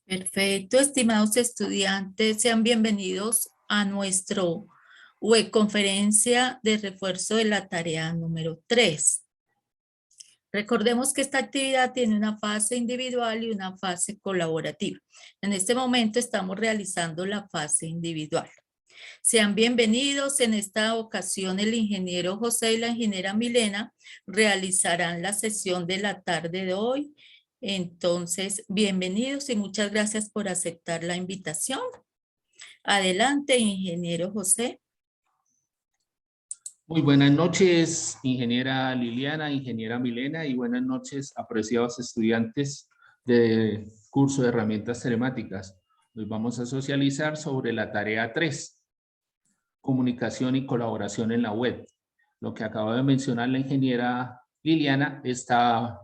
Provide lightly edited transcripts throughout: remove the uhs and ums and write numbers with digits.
Perfecto, estimados estudiantes, sean bienvenidos a nuestro webconferencia de refuerzo de la tarea número 3. Recordemos que esta actividad tiene una fase individual y una fase colaborativa. En este momento estamos realizando la fase individual. Sean bienvenidos. En esta ocasión el ingeniero José y la ingeniera Milena realizarán la sesión de la tarde de hoy. Entonces, bienvenidos y muchas gracias por aceptar la invitación. Adelante, ingeniero José. Muy buenas noches, ingeniera Liliana, ingeniera Milena, y buenas noches, apreciados estudiantes del curso de herramientas telemáticas. Hoy vamos a socializar sobre la tarea 3, comunicación y colaboración en la web. Lo que acaba de mencionar la ingeniera Liliana, esta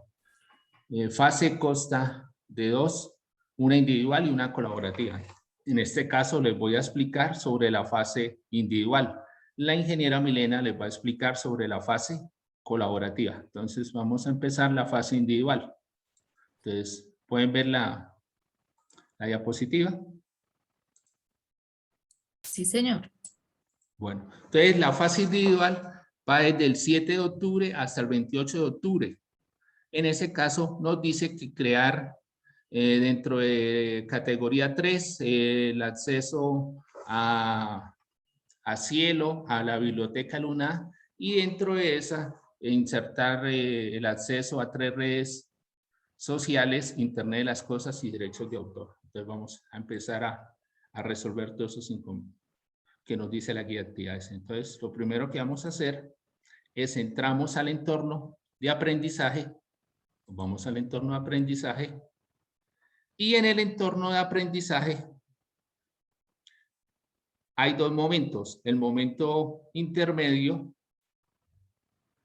fase consta de dos, una individual y una colaborativa. En este caso les voy a explicar sobre la fase individual. La ingeniera Milena les va a explicar sobre la fase colaborativa. Entonces vamos a empezar la fase individual. Entonces, ¿pueden ver la diapositiva? Sí, señor. Bueno, entonces la fase individual va desde el 7 de octubre hasta el 28 de octubre. En ese caso nos dice que crear dentro de categoría 3 el acceso a Cielo, a la biblioteca Luna, y dentro de esa insertar el acceso a 3 redes sociales, Internet de las Cosas y derechos de autor. Entonces vamos a empezar a resolver todos esos inconvenientes que nos dice la guía de actividades. Entonces lo primero que vamos a hacer es entramos al entorno de aprendizaje, vamos al entorno de aprendizaje, y en el entorno de aprendizaje hay dos momentos, el momento intermedio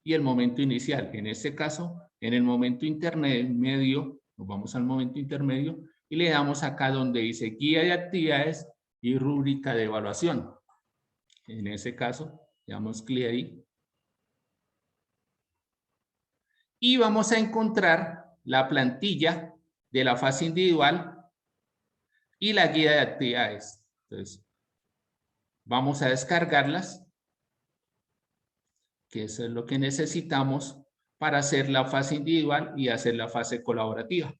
y el momento inicial. En este caso, en el momento intermedio, nos vamos al momento intermedio y le damos acá donde dice guía de actividades y rúbrica de evaluación. En ese caso, le damos clic ahí. Y vamos a encontrar la plantilla de la fase individual y la guía de actividades. Entonces, vamos a descargarlas, que eso es lo que necesitamos para hacer la fase individual y hacer la fase colaborativa.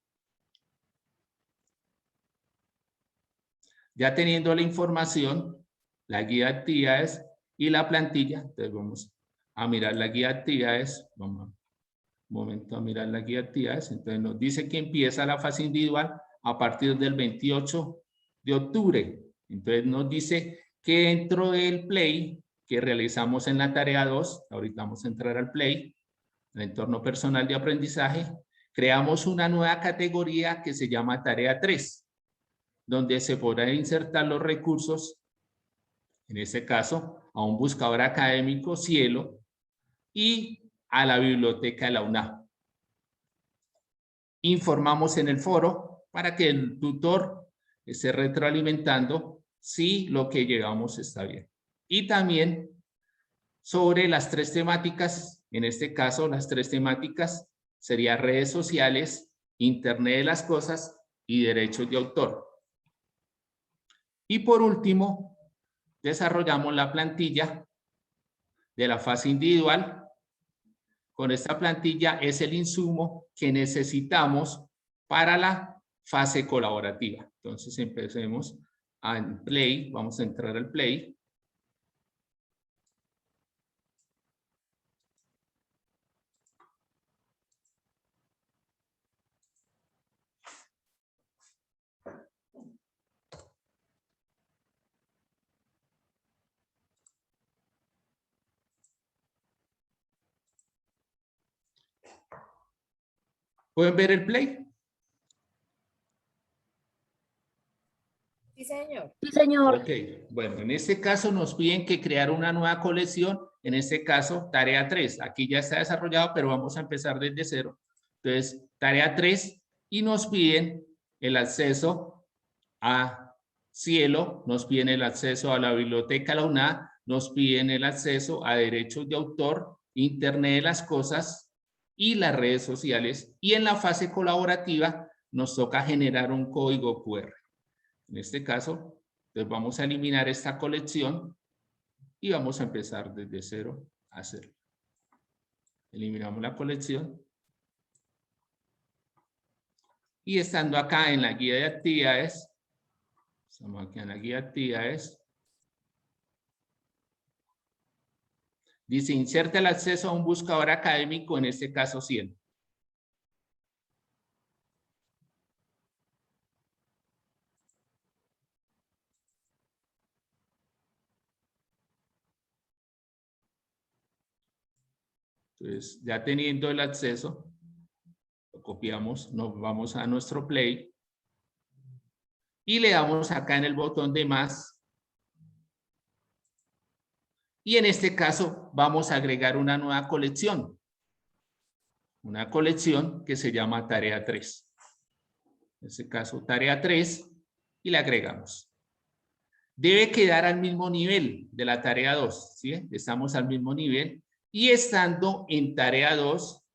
Ya teniendo la información, la guía de actividades y la plantilla, entonces vamos a mirar la guía de actividades, vamos un momento a mirar la guía de actividades, entonces nos dice que empieza la fase individual a partir del 28 de octubre, entonces nos dice que dentro del play que realizamos en la tarea 2, ahorita vamos a entrar al play, el entorno personal de aprendizaje, creamos una nueva categoría que se llama tarea 3, donde se podrán insertar los recursos, en este caso, a un buscador académico Cielo y a la biblioteca de la UNAM. Informamos en el foro para que el tutor esté retroalimentando si lo que llegamos está bien. Y también sobre las 3 temáticas, en este caso las 3 temáticas serían redes sociales, Internet de las Cosas y derechos de autor. Y por último, desarrollamos la plantilla de la fase individual. Con esta plantilla es el insumo que necesitamos para la fase colaborativa. Entonces empecemos en play, vamos a entrar al play. ¿Pueden ver el play? Sí, señor. Sí, señor. Ok, bueno, en este caso nos piden que crear una nueva colección, en este caso tarea 3, aquí ya está desarrollado, pero vamos a empezar desde cero. Entonces, tarea 3 y nos piden el acceso a Cielo, nos piden el acceso a la biblioteca La UNAM, nos piden el acceso a derechos de autor, Internet de las Cosas y las redes sociales. Y en la fase colaborativa nos toca generar un código QR. En este caso, entonces vamos a eliminar esta colección y vamos a empezar desde cero a hacerlo. Eliminamos la colección. Y estando acá en la guía de actividades, estamos aquí en la guía de actividades, dice, inserte el acceso a un buscador académico, en este caso 100. Entonces, ya teniendo el acceso, lo copiamos, nos vamos a nuestro Play y le damos acá en el botón de más. Y en este caso vamos a agregar una nueva colección. Una colección que se llama Tarea 3. En este caso, Tarea 3 y la agregamos. Debe quedar al mismo nivel de la Tarea 2. ¿Sí? Estamos al mismo nivel. Y estando en Tarea 2,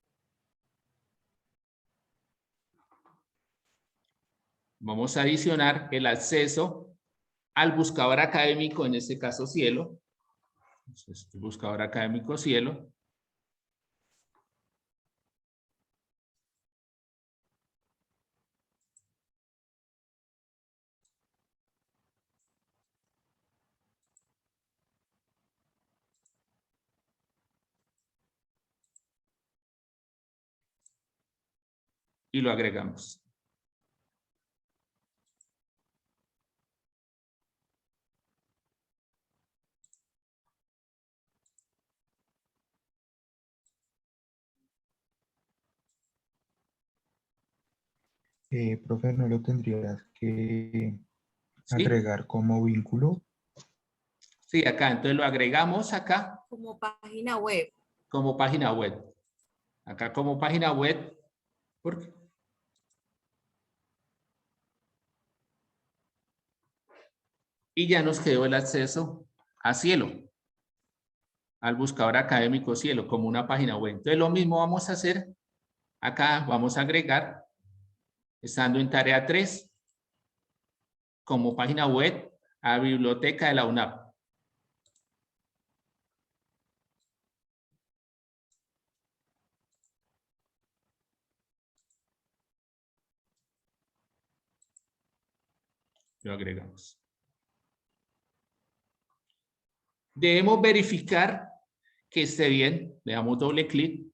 vamos a adicionar el acceso al buscador académico, en este caso Cielo. Entonces, el buscador académico Cielo. Y lo agregamos. Profe, ¿no lo tendrías que ¿Sí? agregar como vínculo? Sí, acá. Entonces lo agregamos acá Como página web. como página web. Acá como página web. ¿Por qué? Y ya nos quedó el acceso a Cielo, al buscador académico Cielo, como una página web. Entonces lo mismo vamos a hacer. Acá vamos a agregar, estando en Tarea 3, como página web, a Biblioteca de la UNAP. Lo agregamos. Debemos verificar que esté bien. Le damos doble clic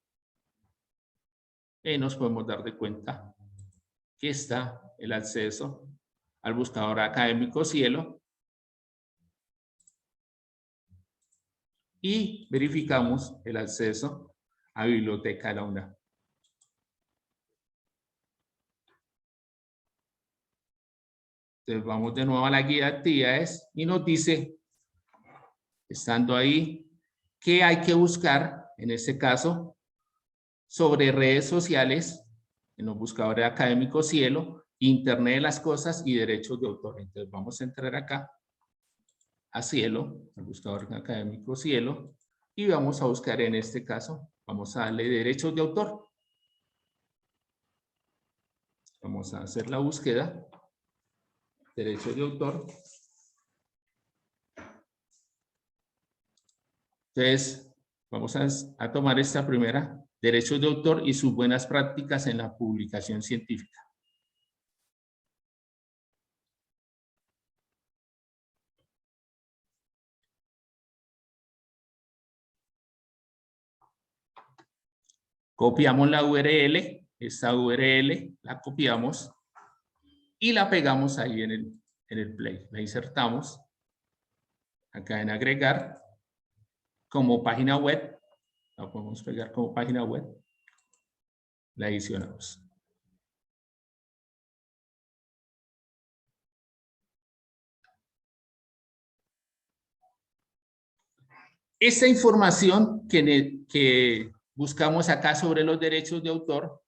y nos podemos dar de cuenta que está el acceso al buscador académico Cielo. Y verificamos el acceso a Biblioteca de la UNAP. Entonces vamos de nuevo a la guía de actividades y nos dice, estando ahí, que hay que buscar, en este caso, sobre redes sociales, en los buscadores académicos Cielo, Internet de las Cosas y derechos de autor. Entonces vamos a entrar acá a Cielo, al buscador académico Cielo, y vamos a buscar en este caso, vamos a darle derechos de autor. Vamos a hacer la búsqueda. Derechos de autor. Entonces, vamos a tomar esta primera, derechos de autor y sus buenas prácticas en la publicación científica. Copiamos la URL, esta URL la copiamos y la pegamos ahí en el Play. La insertamos acá en agregar como página web. La podemos pegar como página web. La adicionamos. Esta información que buscamos acá sobre los derechos de autor,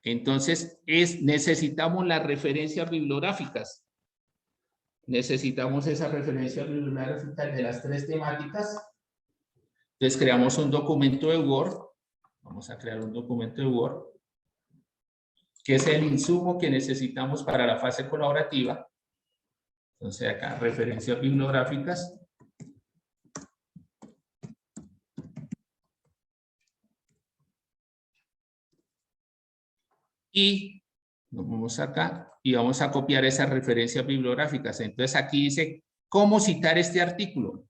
entonces necesitamos las referencias bibliográficas. Necesitamos esas referencias bibliográficas de las 3 temáticas. Entonces creamos un documento de Word. Vamos a crear un documento de Word que es el insumo que necesitamos para la fase colaborativa. Entonces acá, referencias bibliográficas. Y nos vamos acá y vamos a copiar esas referencias bibliográficas. Entonces aquí dice cómo citar este artículo.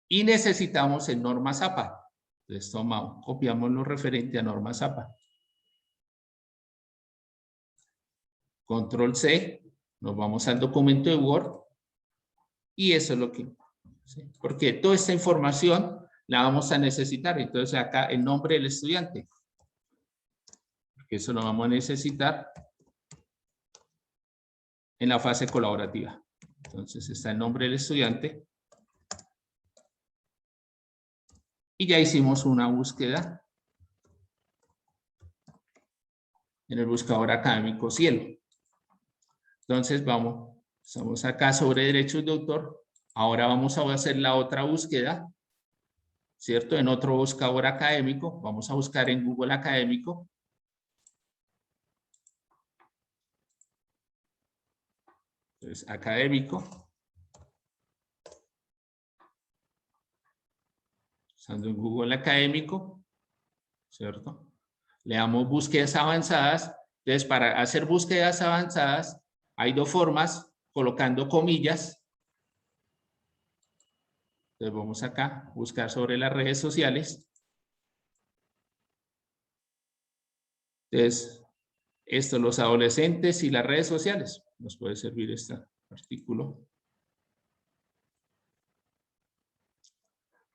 Y necesitamos el norma ZAPA. Entonces copiamos lo referente a norma ZAPA. Control C, nos vamos al documento de Word. Y eso es lo que... ¿sí? Porque toda esta información la vamos a necesitar. Entonces acá el nombre del estudiante. Porque eso lo vamos a necesitar en la fase colaborativa. Entonces está el nombre del estudiante. Y ya hicimos una búsqueda en el buscador académico Cielo. Entonces estamos acá sobre derechos de autor. Ahora vamos a hacer la otra búsqueda, ¿cierto? En otro buscador académico. Vamos a buscar en Google Académico. Entonces, académico. Usando en Google Académico, ¿cierto? Le damos búsquedas avanzadas. Entonces, para hacer búsquedas avanzadas, hay dos formas, colocando comillas. Entonces, vamos acá, buscar sobre las redes sociales. Entonces, esto, los adolescentes y las redes sociales. Nos puede servir este artículo.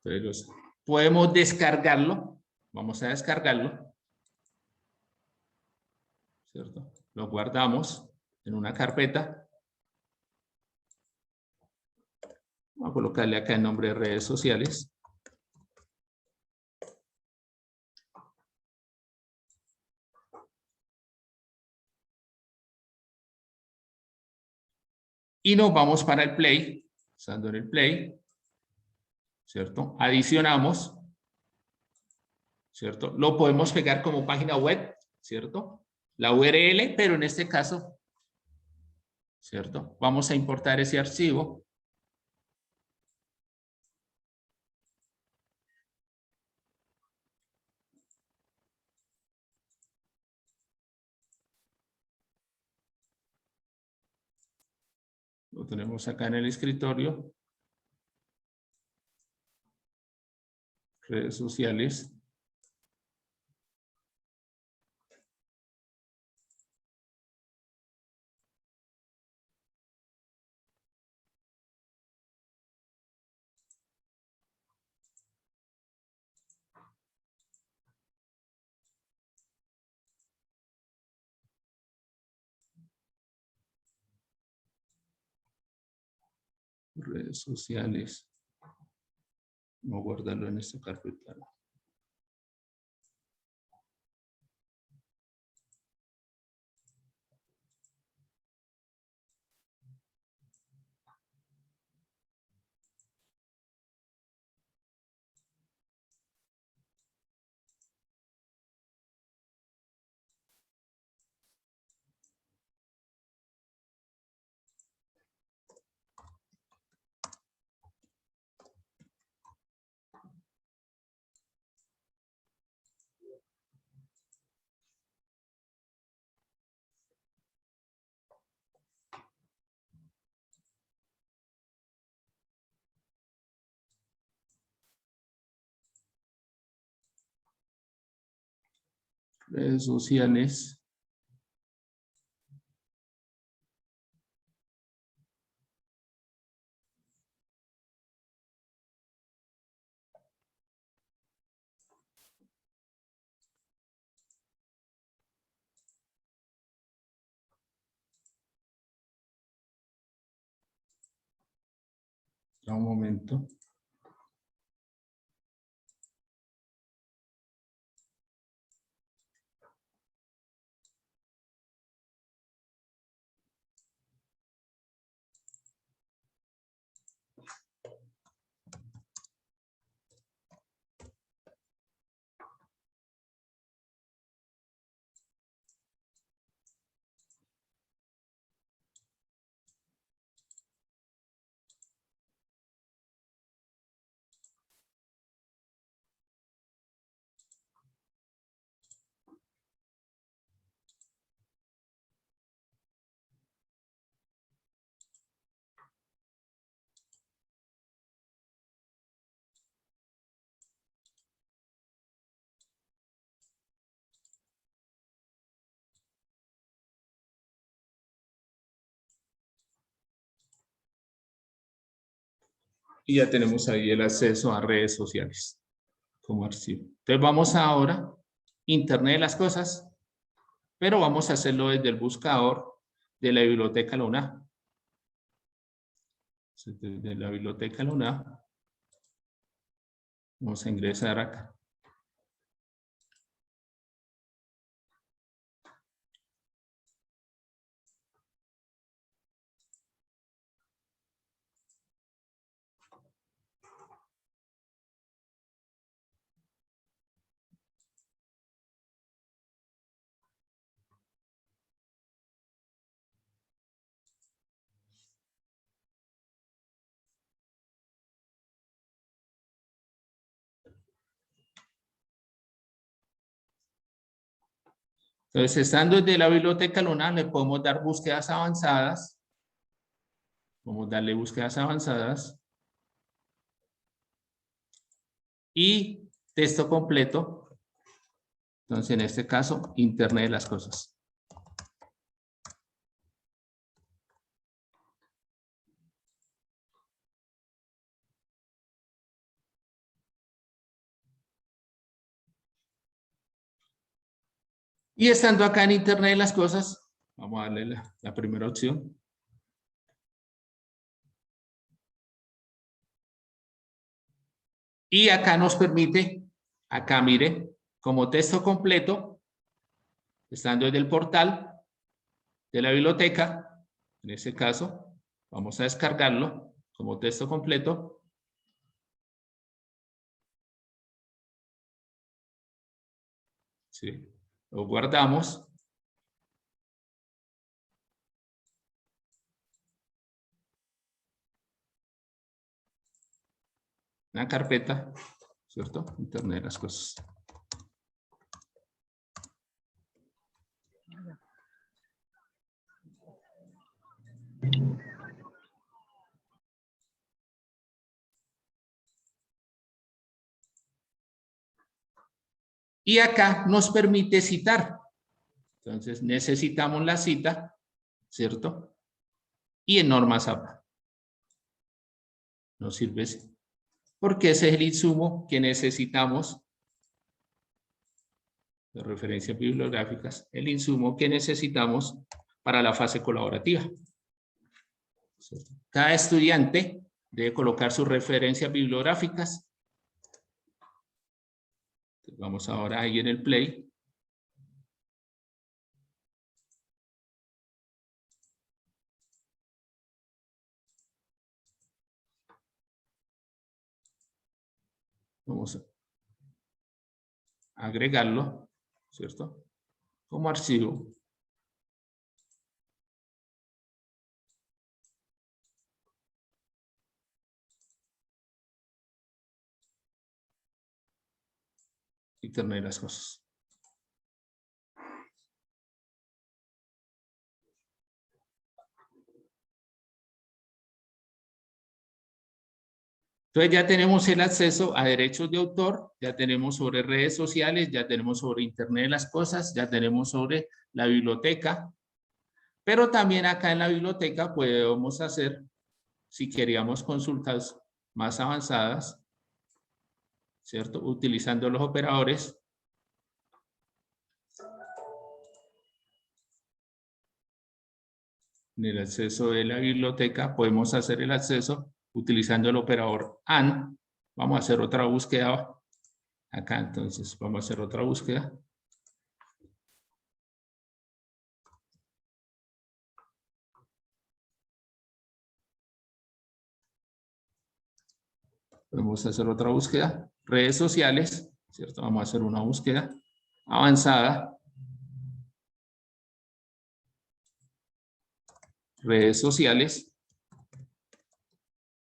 Entonces, podemos descargarlo. Vamos a descargarlo. ¿Cierto? Lo guardamos en una carpeta. Vamos a colocarle acá el nombre de redes sociales. Y nos vamos para el Play, usando en el Play, ¿cierto? Adicionamos, ¿cierto? Lo podemos pegar como página web, ¿cierto? La URL, pero en este caso, ¿cierto? Vamos a importar ese archivo. Lo tenemos acá en el escritorio. Redes sociales. Redes sociales. Vamos a guardarlo en esta carpeta. Redes sociales. Un momento. Y ya tenemos ahí el acceso a redes sociales como archivo. Entonces vamos ahora a Internet de las cosas, pero vamos a hacerlo desde el buscador de la biblioteca la UNA. Desde la biblioteca la UNA vamos a ingresar acá. Entonces, estando desde la biblioteca Luna, le podemos dar búsquedas avanzadas. Vamos a darle búsquedas avanzadas. Y texto completo. Entonces, en este caso, Internet de las cosas. Y estando acá en Internet de las cosas, vamos a darle la primera opción. Y acá nos permite, acá mire, como texto completo, estando desde el portal de la biblioteca, en este caso, vamos a descargarlo como texto completo. Sí, lo guardamos. Una carpeta, ¿cierto? Internet de las cosas. Y acá nos permite citar. Entonces necesitamos la cita, ¿cierto? Y en normas APA. Nos sirve ese. Porque ese es el insumo que necesitamos de referencias bibliográficas, el insumo que necesitamos para la fase colaborativa. Cada estudiante debe colocar sus referencias bibliográficas. Vamos ahora ahí en el Play. Vamos a agregarlo, ¿cierto? Como archivo. Internet de las cosas. Entonces ya tenemos el acceso a derechos de autor, ya tenemos sobre redes sociales, ya tenemos sobre Internet de las cosas, ya tenemos sobre la biblioteca, pero también acá en la biblioteca podemos hacer, si queríamos consultas más avanzadas, ¿cierto? Utilizando los operadores. En el acceso de la biblioteca podemos hacer el acceso utilizando el operador AND. Vamos a hacer otra búsqueda acá, entonces vamos a hacer otra búsqueda. Podemos hacer otra búsqueda. Redes sociales, ¿cierto? Vamos a hacer una búsqueda avanzada. Redes sociales.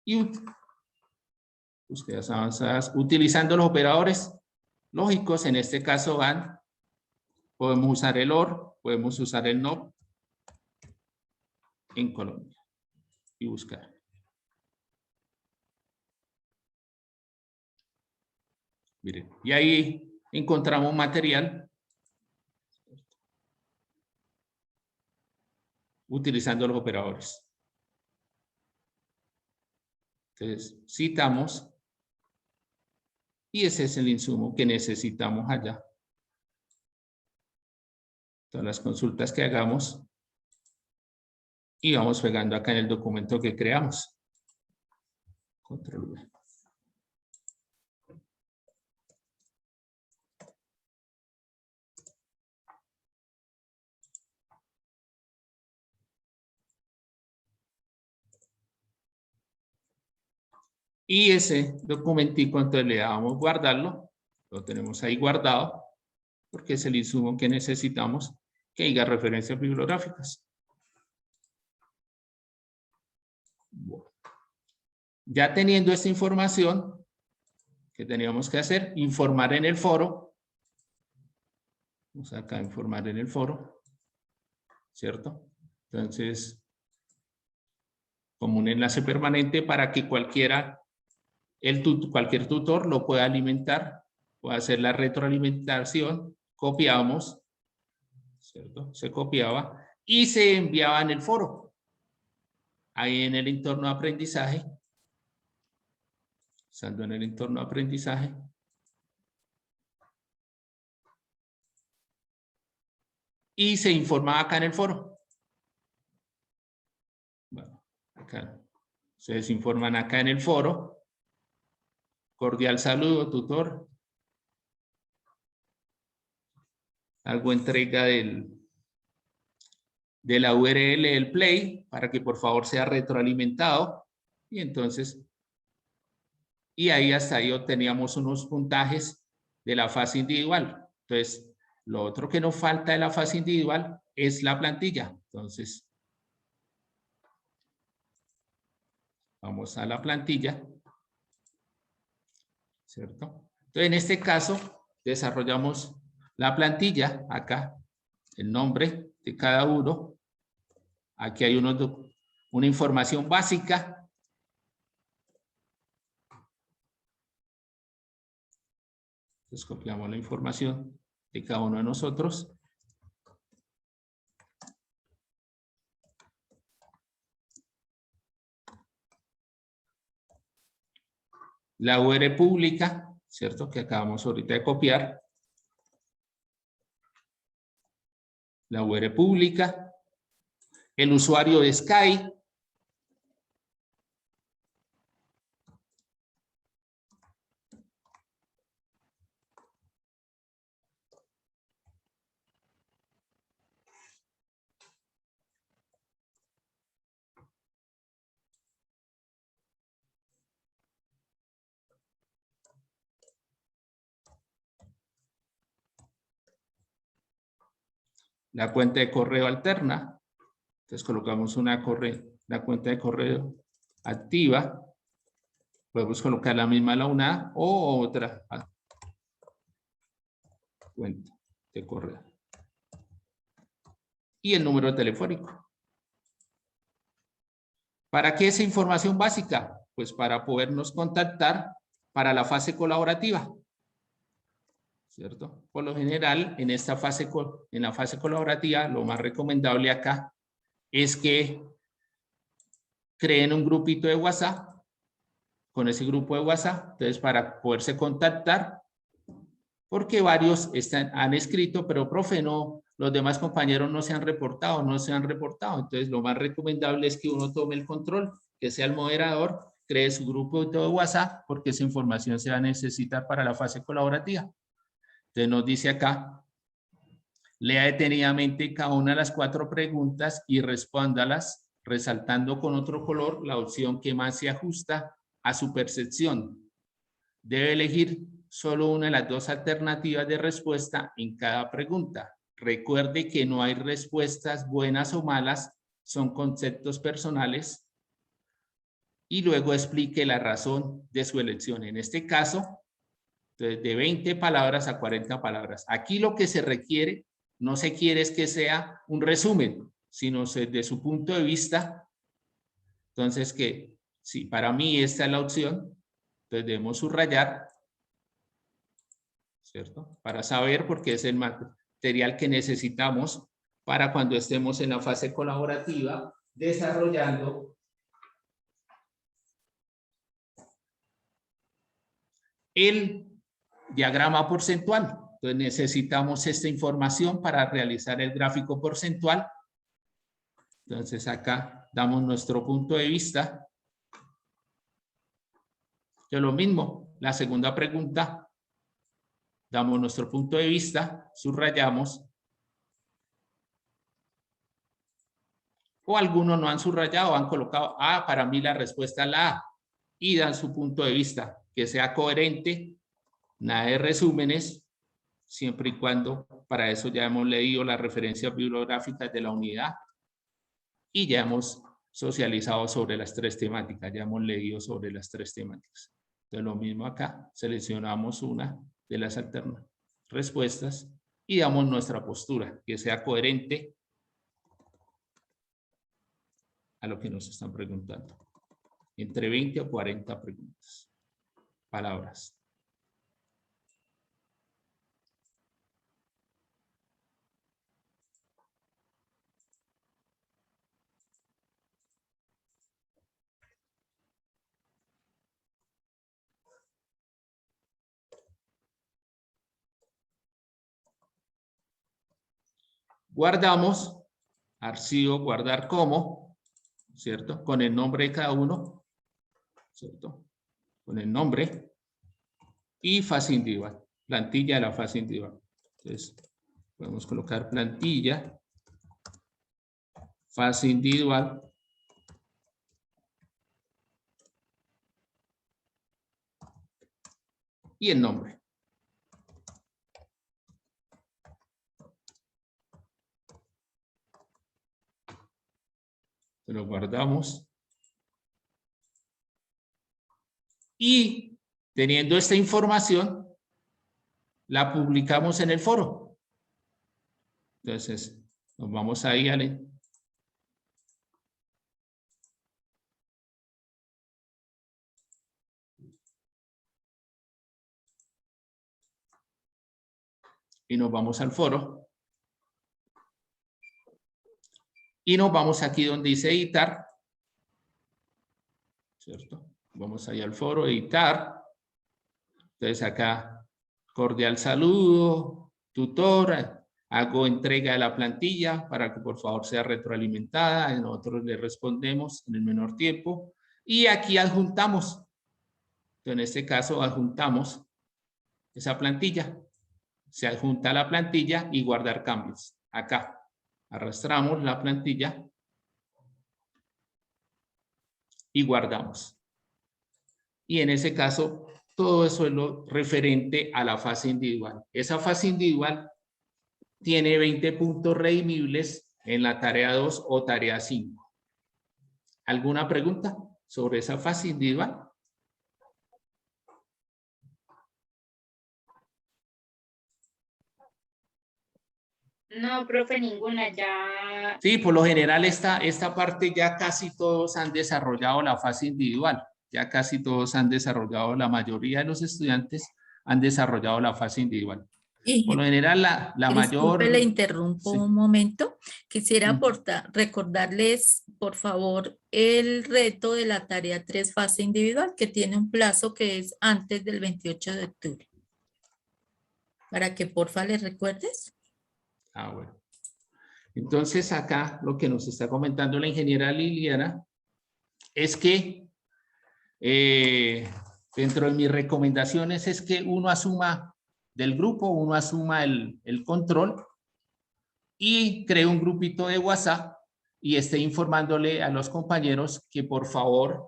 Y búsquedas avanzadas utilizando los operadores lógicos. En este caso van, podemos usar el OR, podemos usar el NOP en Colombia y buscar. Miren, y ahí encontramos material utilizando los operadores. Entonces, citamos y ese es el insumo que necesitamos allá. Todas las consultas que hagamos y vamos pegando acá en el documento que creamos. Control V. Y ese documentico, entonces le damos guardarlo, lo tenemos ahí guardado, porque es el insumo que necesitamos que diga referencias bibliográficas. Bueno. Ya teniendo esta información, ¿qué teníamos que hacer? Informar en el foro. Vamos acá a informar en el foro, ¿cierto? Entonces, como un enlace permanente para que cualquier tutor lo pueda alimentar, pueda hacer la retroalimentación, copiamos, ¿cierto? Se copiaba y se enviaba en el foro. Ahí en el entorno de aprendizaje, estando en el entorno de aprendizaje, y se informaba acá en el foro. Bueno, acá se desinforman acá en el foro. Cordial saludo, tutor. Hago entrega de la URL del Play para que por favor sea retroalimentado. Y entonces, y ahí hasta ahí obteníamos unos puntajes de la fase individual. Entonces, lo otro que nos falta de la fase individual es la plantilla. Entonces, vamos a la plantilla. ¿Cierto? Entonces, en este caso, desarrollamos la plantilla, acá, el nombre de cada uno. Aquí hay una información básica. Entonces, copiamos la información de cada uno de nosotros. La URL pública, ¿cierto? Que acabamos ahorita de copiar. La URL pública. El usuario de Sky. La cuenta de correo alterna. Entonces colocamos la cuenta de correo activa. Podemos colocar la misma la una o otra cuenta de correo. Y el número telefónico. ¿Para qué esa información básica? Pues para podernos contactar para la fase colaborativa. ¿Cierto? Por lo general, en la fase colaborativa, lo más recomendable acá es que creen un grupito de WhatsApp. Con ese grupo de WhatsApp, entonces para poderse contactar, porque varios han escrito, pero profe, no, los demás compañeros no se han reportado. Entonces lo más recomendable es que uno tome el control, que sea el moderador, cree su grupo de WhatsApp, porque esa información se va a necesitar para la fase colaborativa. Entonces nos dice acá, lea detenidamente cada una de las 4 preguntas y respóndalas, resaltando con otro color la opción que más se ajusta a su percepción. Debe elegir solo una de las 2 alternativas de respuesta en cada pregunta. Recuerde que no hay respuestas buenas o malas, son conceptos personales. Y luego explique la razón de su elección. En este caso, de 20 palabras a 40 palabras. Aquí lo que se requiere, no se quiere es que sea un resumen, sino de su punto de vista. Entonces, que sí, para mí esta es la opción. Entonces debemos subrayar, ¿cierto? Para saber, porque es el material que necesitamos para cuando estemos en la fase colaborativa desarrollando el diagrama porcentual. Entonces necesitamos esta información para realizar el gráfico porcentual. Entonces acá damos nuestro punto de vista. Yo lo mismo, la segunda pregunta, damos nuestro punto de vista, subrayamos. O algunos no han subrayado, han colocado para mí la respuesta es la A. Y dan su punto de vista, que sea coherente, nada de resúmenes, siempre y cuando, para eso ya hemos leído las referencias bibliográficas de la unidad y ya hemos socializado sobre las tres temáticas, ya hemos leído sobre las tres temáticas. Entonces lo mismo acá, seleccionamos una de las respuestas y damos nuestra postura, que sea coherente a lo que nos están preguntando. Entre 20 o 40 preguntas, palabras. Guardamos, archivo, guardar como, ¿cierto? Con el nombre de cada uno, ¿cierto? Con el nombre y fase individual, plantilla de la fase individual. Entonces, podemos colocar plantilla, fase individual. Y el nombre. Lo guardamos. Y teniendo esta información, la publicamos en el foro. Entonces, nos vamos ahí al... Y nos vamos al foro. Y nos vamos aquí donde dice editar. ¿Cierto? Vamos ahí al foro, editar. Entonces acá, cordial saludo, tutor, hago entrega de la plantilla para que por favor sea retroalimentada. Y nosotros le respondemos en el menor tiempo. Y aquí adjuntamos. Entonces, en este caso adjuntamos esa plantilla. Se adjunta la plantilla y guardar cambios. Acá arrastramos la plantilla y guardamos. Y en ese caso, todo eso es lo referente a la fase individual. Esa fase individual tiene 20 puntos redimibles en la tarea 2 o tarea 5. ¿Alguna pregunta sobre esa fase individual? No, profe, ninguna, ya. Sí, por lo general esta parte ya casi todos han desarrollado la fase individual. Ya casi todos han desarrollado, la mayoría de los estudiantes han desarrollado la fase individual. Por lo general la mayor... Disculpe, le interrumpo sí. un momento. Quisiera recordarles, por favor, el reto de la tarea 3 fase individual, que tiene un plazo que es antes del 28 de octubre. Para que porfa les recuerdes. Ah, bueno. Entonces acá lo que nos está comentando la ingeniera Liliana es que dentro de mis recomendaciones es que uno asuma del grupo, uno asuma el control y cree un grupito de WhatsApp y esté informándole a los compañeros que por favor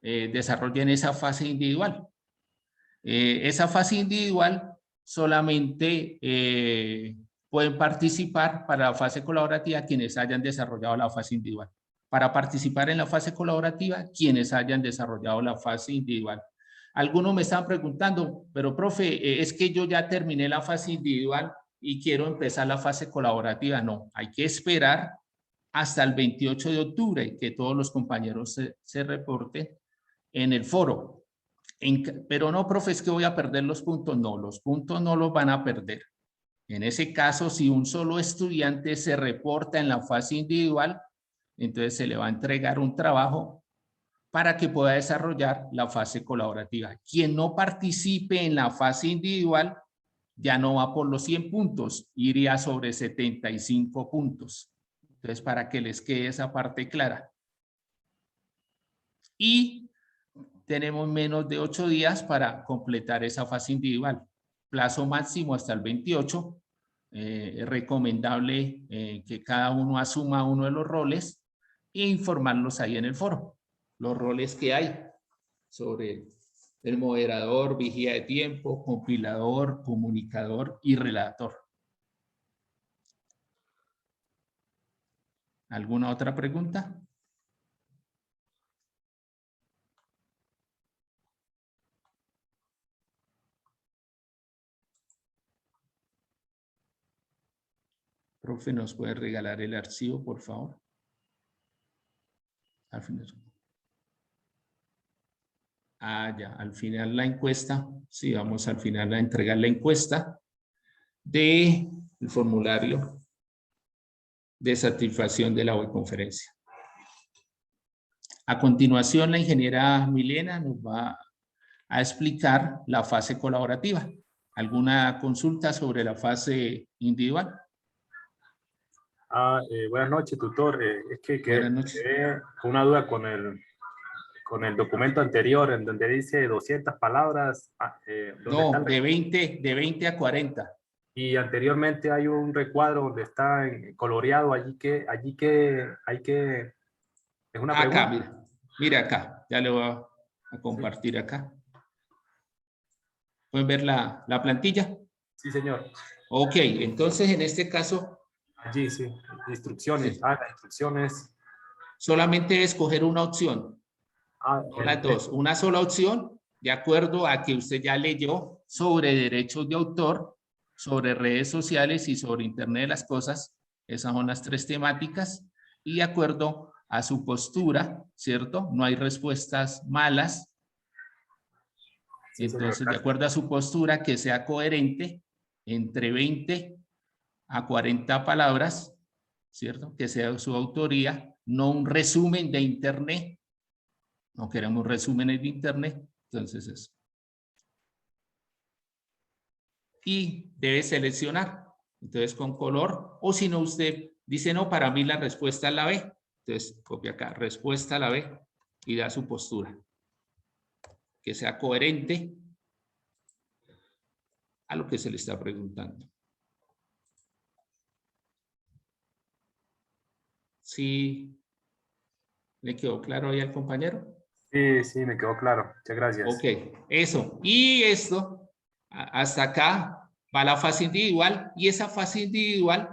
desarrollen esa fase individual. Esa fase individual solamente pueden participar para la fase colaborativa quienes hayan desarrollado la fase individual. Para participar en la fase colaborativa, quienes hayan desarrollado la fase individual. Algunos me están preguntando, pero profe, es que yo ya terminé la fase individual y quiero empezar la fase colaborativa. No, hay que esperar hasta el 28 de octubre que todos los compañeros se reporten en el foro. Pero no, profe, es que voy a perder los puntos. No, los puntos no los van a perder. En ese caso, si un solo estudiante se reporta en la fase individual, entonces se le va a entregar un trabajo para que pueda desarrollar la fase colaborativa. Quien no participe en la fase individual ya no va por los 100 puntos, iría sobre 75 puntos. Entonces, para que les quede esa parte clara. Y tenemos menos de 8 días para completar esa fase individual. Plazo máximo hasta el 28. Es recomendable que cada uno asuma uno de los roles e informarlos ahí en el foro. Los roles que hay sobre el moderador, vigía de tiempo, compilador, comunicador y relator. ¿Alguna otra pregunta? Profe, ¿nos puede regalar el archivo, por favor? Al final. Ya, al final la encuesta. Sí, vamos al final a entregar la encuesta del formulario de satisfacción de la webconferencia. A continuación, la ingeniera Milena nos va a explicar la fase colaborativa. ¿Alguna consulta sobre la fase individual? Buenas noches, tutor. Es que Buenas noches. quedé con una duda con el documento anterior, en donde dice 200 palabras. No, de 20 a 40. Y anteriormente hay un recuadro donde está coloreado allí que hay que... Es una pregunta. Acá, mira acá. Ya le voy a compartir acá. ¿Pueden ver la plantilla? Sí, señor. Ok, entonces en este caso... Allí, sí. Instrucciones. Sí. Las instrucciones. Solamente escoger una opción. No las dos. Una sola opción, de acuerdo a que usted ya leyó sobre derechos de autor, sobre redes sociales y sobre Internet de las cosas. Esas son las 3 temáticas. Y de acuerdo a su postura, ¿cierto? No hay respuestas malas. Sí, entonces, señor. de acuerdo a su postura, que sea coherente entre 20 a 40 palabras, ¿cierto? Que sea su autoría, no un resumen de Internet. No queremos resúmenes de Internet, entonces eso. Y debe seleccionar, entonces con color, o si no usted dice, no, para mí la respuesta es la B. Entonces copia acá, respuesta a la B y da su postura. Que sea coherente a lo que se le está preguntando. ¿Sí le quedó claro ahí al compañero? Sí, sí, me quedó claro. Muchas gracias. Ok, eso. Y esto, hasta acá, va la fase individual. Y esa fase individual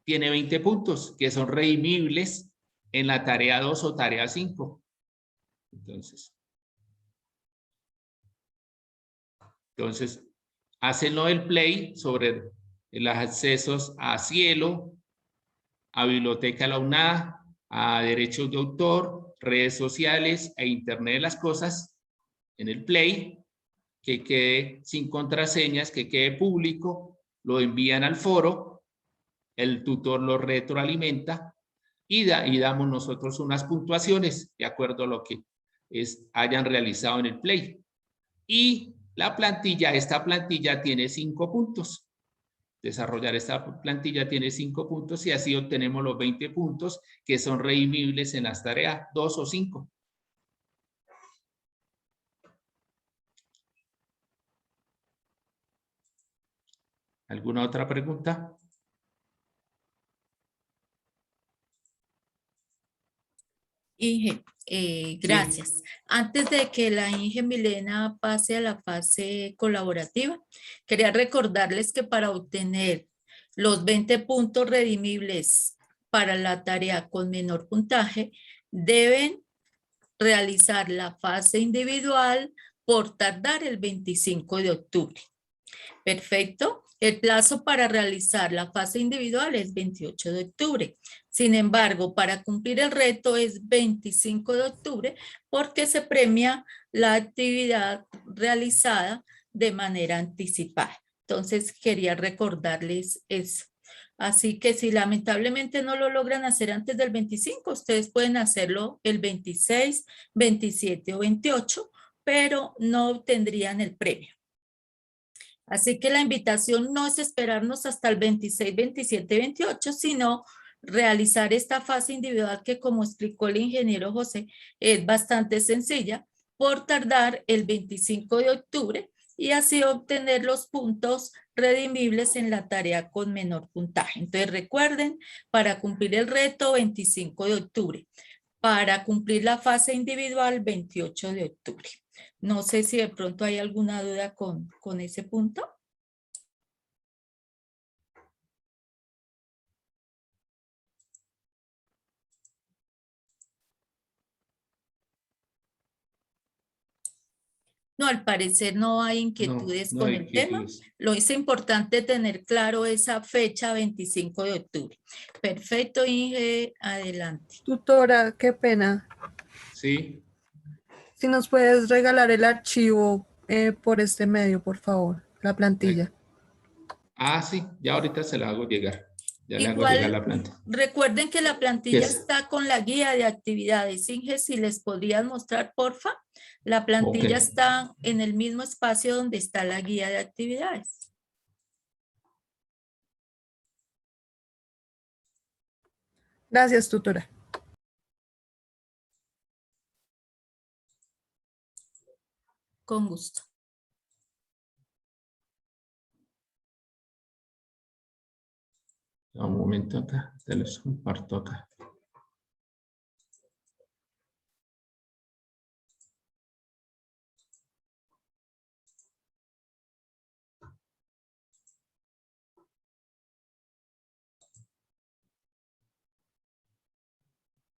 tiene 20 puntos, que son redimibles en la tarea 2 o tarea 5. Entonces, hacenlo el play sobre los accesos a Cielo, a Biblioteca de la UNA, a derechos de autor, redes sociales e Internet de las cosas, en el play, que quede sin contraseñas, que quede público, lo envían al foro, el tutor lo retroalimenta y damos nosotros unas puntuaciones de acuerdo a lo que hayan realizado en el play. Y la plantilla, esta plantilla tiene 5 puntos. Desarrollar esta plantilla tiene 5 puntos y así obtenemos los 20 puntos que son redimibles en las tareas 2 o 5. ¿Alguna otra pregunta? Inge, gracias. Antes de que la Inge Milena pase a la fase colaborativa, quería recordarles que para obtener los 20 puntos redimibles para la tarea con menor puntaje, deben realizar la fase individual por tardar el 25 de octubre. Perfecto. El plazo para realizar la fase individual es 28 de octubre. Sin embargo, para cumplir el reto es 25 de octubre porque se premia la actividad realizada de manera anticipada. Entonces, quería recordarles eso. Así que si lamentablemente no lo logran hacer antes del 25, ustedes pueden hacerlo el 26, 27 o 28, pero no obtendrían el premio. Así que la invitación no es esperarnos hasta el 26, 27, 28, sino realizar esta fase individual que, como explicó el ingeniero José, es bastante sencilla, por tardar el 25 de octubre y así obtener los puntos redimibles en la tarea con menor puntaje. Entonces recuerden, para cumplir el reto 25 de octubre, para cumplir la fase individual 28 de octubre. No sé si de pronto hay alguna duda con ese punto. No, al parecer no hay inquietudes No con hay el tema. inquietudes. Lo es importante tener claro esa fecha 25 de octubre. Perfecto, Inge, adelante. Tutora, qué pena. Sí, Si nos puedes regalar el archivo por este medio, por favor, la plantilla. sí, ya ahorita se la hago llegar. Ya le hago Igual, llegar la planta. recuerden que la plantilla Yes. está con la guía de actividades. Inge, si les podrían mostrar, porfa. La plantilla Ok. está en el mismo espacio donde está la guía de actividades. Gracias, tutora. Con gusto. Un momento acá, te los comparto acá.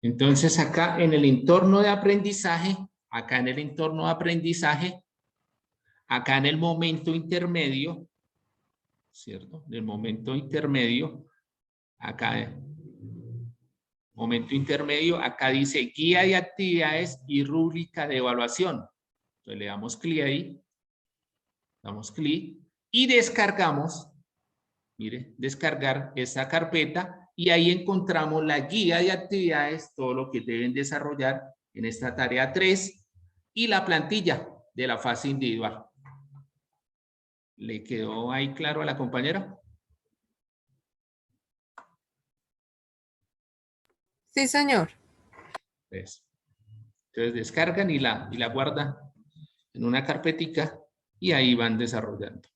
Entonces acá en el entorno de aprendizaje, acá en el momento intermedio, ¿cierto? Del momento intermedio, acá, acá dice guía de actividades y rúbrica de evaluación. Entonces le damos clic ahí, damos clic y descargamos, mire, descargar esa carpeta y ahí encontramos la guía de actividades, todo lo que deben desarrollar en esta tarea 3 y la plantilla de la fase individual. ¿Le quedó ahí claro a la compañera? Sí, señor. Pues, entonces descargan y la guardan en una carpetica y ahí van desarrollando.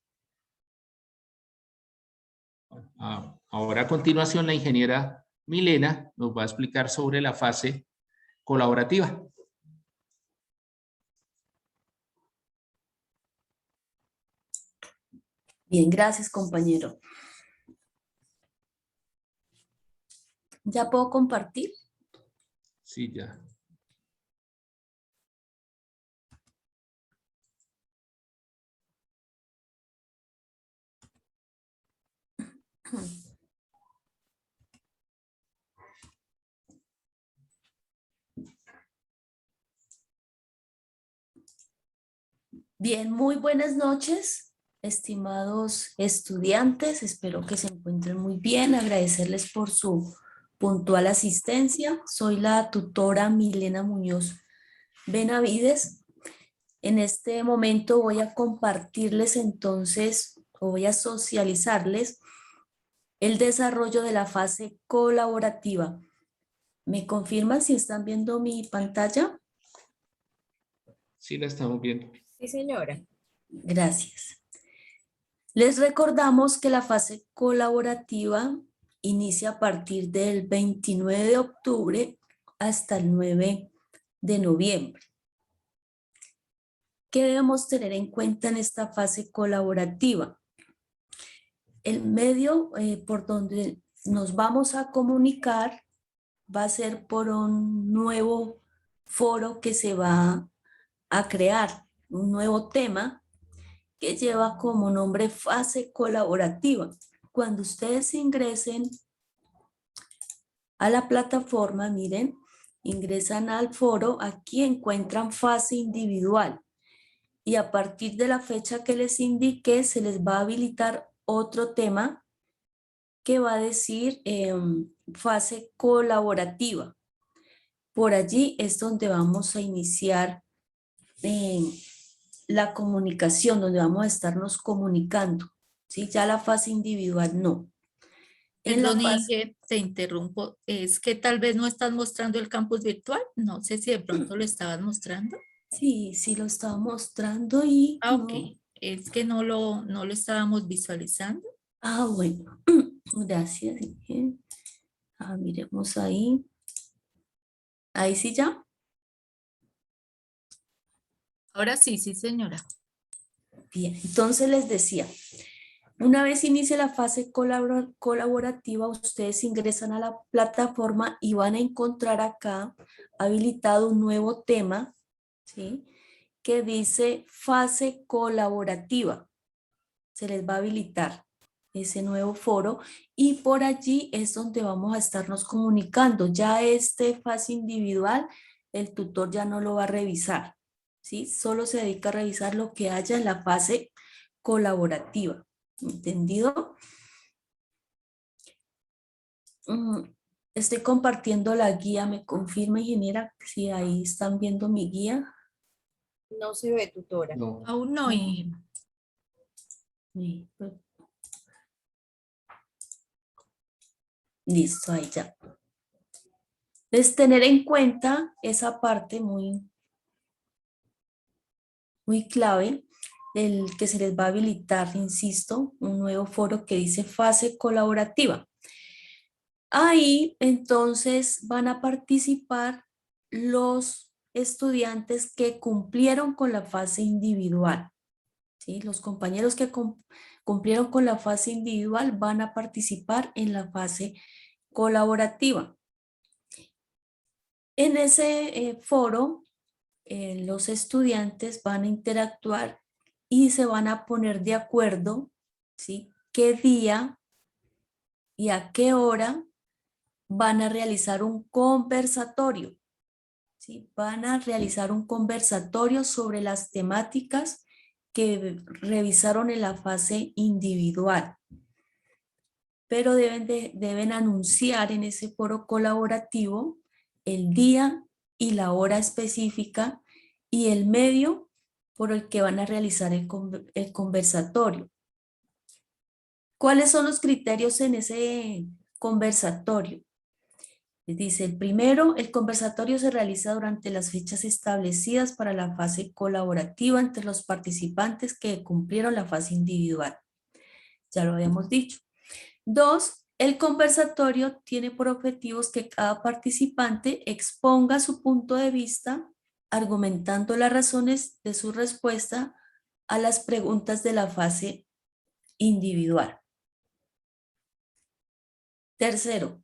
Ahora a continuación la ingeniera Milena nos va a explicar sobre la fase colaborativa. Bien, gracias, compañero. ¿Ya puedo compartir? Sí, ya. Bien, muy buenas noches, estimados estudiantes. Espero que se encuentren muy bien. Agradecerles por su puntual asistencia. Soy la tutora Milena Muñoz Benavides. En este momento voy a compartirles entonces, o voy a socializarles el desarrollo de la fase colaborativa. ¿Me confirman si están viendo mi pantalla? Sí, la estamos viendo. Sí, señora. Gracias. Les recordamos que la fase colaborativa inicia a partir del 29 de octubre hasta el 9 de noviembre. ¿Qué debemos tener en cuenta en esta fase colaborativa? El medio por donde nos vamos a comunicar va a ser por un nuevo foro que se va a crear, un nuevo tema que lleva como nombre fase colaborativa. Cuando ustedes ingresen a la plataforma, miren, ingresan al foro, aquí encuentran fase individual y a partir de la fecha que les indique se les va a habilitar otro tema que va a decir fase colaborativa. Por allí es donde vamos a iniciar la comunicación, donde vamos a estarnos comunicando, ¿sí? Ya la fase individual no. En la Perdón, fase, Inge, te interrumpo. Es que tal vez no estás mostrando el campus virtual. No sé si de pronto lo estabas mostrando. sí, sí lo estaba mostrando y Ah, ok. no. Es que no lo estábamos visualizando. Ah, bueno, gracias. Inge. Ah, miremos ahí. Ahí sí ya. Ahora sí, sí, señora. Bien, entonces les decía, una vez inicie la fase colaborativa, ustedes ingresan a la plataforma y van a encontrar acá habilitado un nuevo tema, ¿sí? Que dice fase colaborativa. Se les va a habilitar ese nuevo foro y por allí es donde vamos a estarnos comunicando. Ya este fase individual, el tutor ya no lo va a revisar, ¿sí? Solo se dedica a revisar lo que haya en la fase colaborativa. ¿Entendido? Estoy compartiendo la guía. ¿Me confirma, ingeniera, si ahí están viendo mi guía? No se ve, tutora. No. Aún no, Inge. Sí, pues. Listo, ahí ya. Entonces, tener en cuenta esa parte muy clave, el que se les va a habilitar, insisto, un nuevo foro que dice fase colaborativa. Ahí entonces van a participar los estudiantes que cumplieron con la fase individual, ¿sí? Los compañeros que cumplieron con la fase individual van a participar en la fase colaborativa. En ese foro, los estudiantes van a interactuar y se van a poner de acuerdo, ¿sí? ¿Qué día y a qué hora van a realizar un conversatorio? ¿Sí? Van a realizar un conversatorio sobre las temáticas que revisaron en la fase individual. Pero deben anunciar en ese foro colaborativo el día y la hora específica y el medio por el que van a realizar el conversatorio. ¿Cuáles son los criterios en ese conversatorio? Dice, el primero, el conversatorio se realiza durante las fechas establecidas para la fase colaborativa entre los participantes que cumplieron la fase individual. Ya lo habíamos dicho. 2, el conversatorio tiene por objetivos que cada participante exponga su punto de vista, argumentando las razones de su respuesta a las preguntas de la fase individual. Tercero,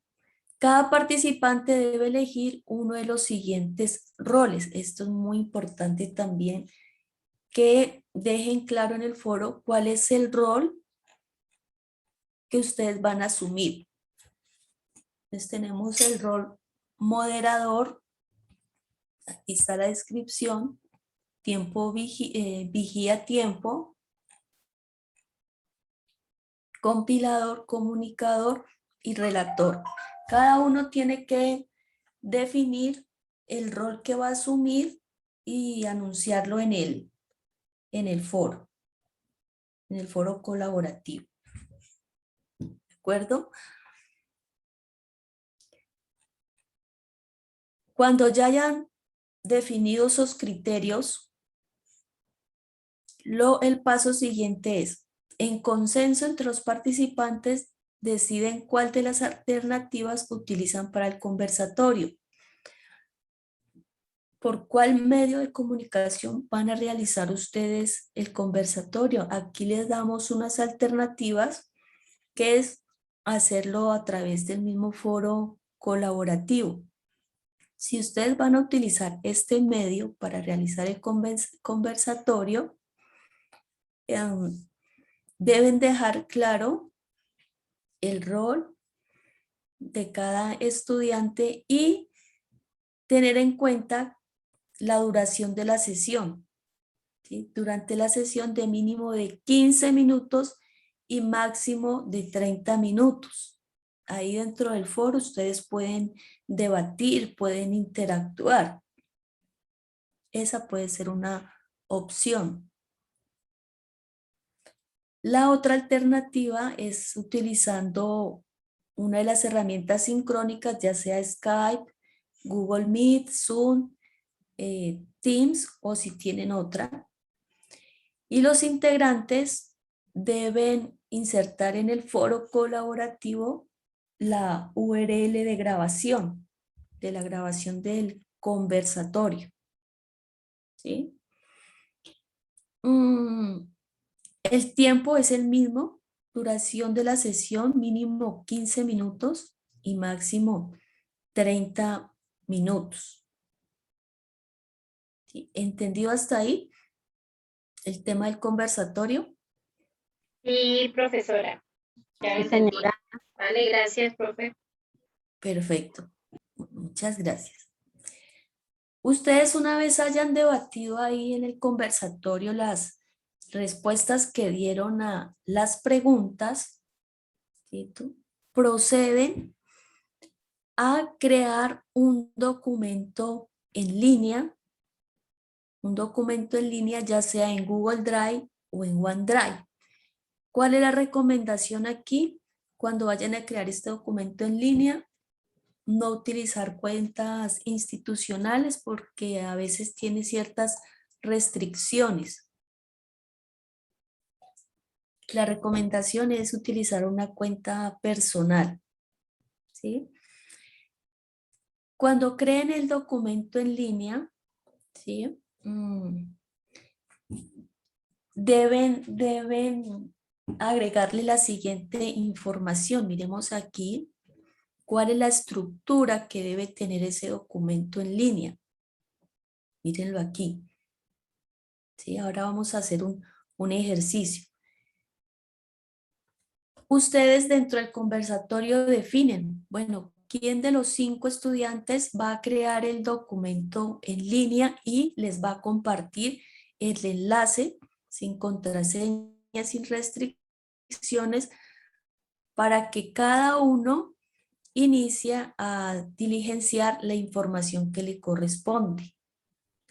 cada participante debe elegir uno de los siguientes roles. Esto es muy importante también, que dejen claro en el foro cuál es el rol que ustedes van a asumir. Entonces tenemos el rol moderador, aquí está la descripción, tiempo vigía tiempo, compilador, comunicador y relator. Cada uno tiene que definir el rol que va a asumir y anunciarlo en el foro colaborativo. ¿De acuerdo? Cuando ya hayan definido esos criterios, el paso siguiente es, en consenso entre los participantes, deciden cuál de las alternativas utilizan para el conversatorio. ¿Por cuál medio de comunicación van a realizar ustedes el conversatorio? Aquí les damos unas alternativas, que es hacerlo a través del mismo foro colaborativo. Si ustedes van a utilizar este medio para realizar el conversatorio, deben dejar claro el rol de cada estudiante y tener en cuenta la duración de la sesión, ¿sí? Durante la sesión de mínimo de 15 minutos y máximo de 30 minutos. Ahí dentro del foro ustedes pueden debatir, pueden interactuar. Esa puede ser una opción. La otra alternativa es utilizando una de las herramientas sincrónicas, ya sea Skype, Google Meet, Zoom, Teams o si tienen otra. Y los integrantes deben insertar en el foro colaborativo la URL de grabación, de la grabación del conversatorio. ¿Sí? El tiempo es el mismo, duración de la sesión mínimo 15 minutos y máximo 30 minutos. ¿Sí? ¿Entendido hasta ahí el tema del conversatorio? Sí, profesora. Ya Sí, entendí. señora. Vale, gracias, profe. Perfecto. Muchas gracias. Ustedes una vez hayan debatido ahí en el conversatorio las respuestas que dieron a las preguntas, ¿cierto? Proceden a crear un documento en línea, ya sea en Google Drive o en OneDrive. ¿Cuál es la recomendación aquí? Cuando vayan a crear este documento en línea, no utilizar cuentas institucionales porque a veces tiene ciertas restricciones. La recomendación es utilizar una cuenta personal, ¿sí? Cuando creen el documento en línea, ¿sí? Deben agregarle la siguiente información. Miremos aquí cuál es la estructura que debe tener ese documento en línea. Mírenlo aquí. ¿Sí? Ahora vamos a hacer un ejercicio. Ustedes dentro del conversatorio definen, bueno, ¿quién de los 5 estudiantes va a crear el documento en línea y les va a compartir el enlace sin contraseña, sin restricciones, para que cada uno inicie a diligenciar la información que le corresponde?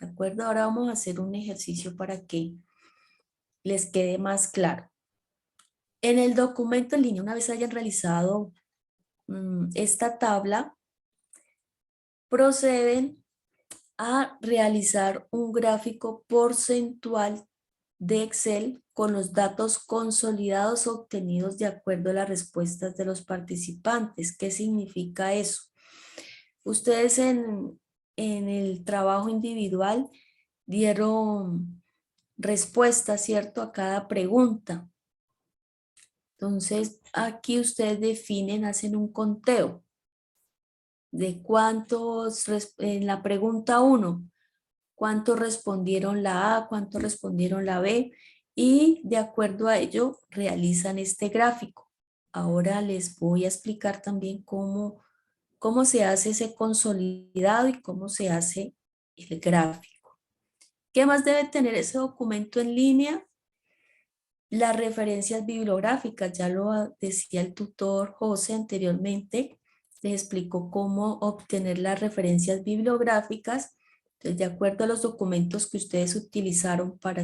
¿De acuerdo? Ahora vamos a hacer un ejercicio para que les quede más claro. En el documento en línea, una vez hayan realizado esta tabla, proceden a realizar un gráfico porcentual de Excel con los datos consolidados obtenidos de acuerdo a las respuestas de los participantes. ¿Qué significa eso? Ustedes en el trabajo individual dieron respuesta, ¿cierto?, a cada pregunta. Entonces, aquí ustedes definen, hacen un conteo de cuántos, en la pregunta 1, cuántos respondieron la A, cuántos respondieron la B, y de acuerdo a ello realizan este gráfico. Ahora les voy a explicar también cómo se hace ese consolidado y cómo se hace el gráfico. ¿Qué más debe tener ese documento en línea? Las referencias bibliográficas, ya lo decía el tutor José anteriormente, les explicó cómo obtener las referencias bibliográficas. Entonces, de acuerdo a los documentos que ustedes utilizaron para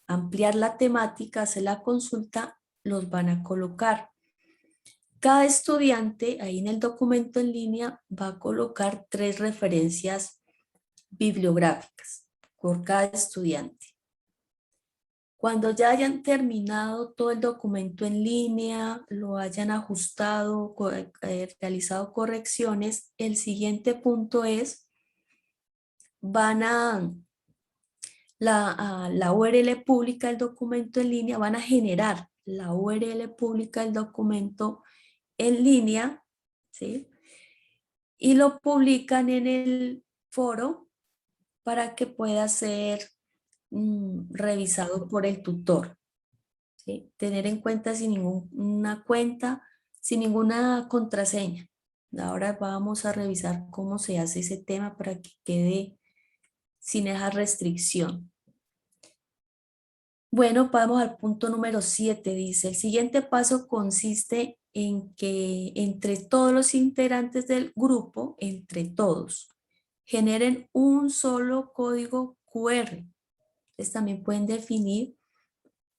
ampliar la temática, hacer la consulta, los van a colocar. Cada estudiante ahí en el documento en línea va a colocar 3 referencias bibliográficas por cada estudiante. Cuando ya hayan terminado todo el documento en línea, lo hayan ajustado, realizado correcciones, el siguiente punto es, van a la URL pública del documento en línea, van a generar la URL pública del documento en línea, ¿sí? Y lo publican en el foro para que pueda ser revisado por el tutor. ¿Sí? Tener en cuenta sin ninguna cuenta, sin ninguna contraseña. Ahora vamos a revisar cómo se hace ese tema para que quede sin esa restricción. Bueno, vamos al punto número 7. Dice, el siguiente paso consiste en que entre todos los integrantes del grupo, entre todos, generen un solo código QR. Ustedes también pueden definir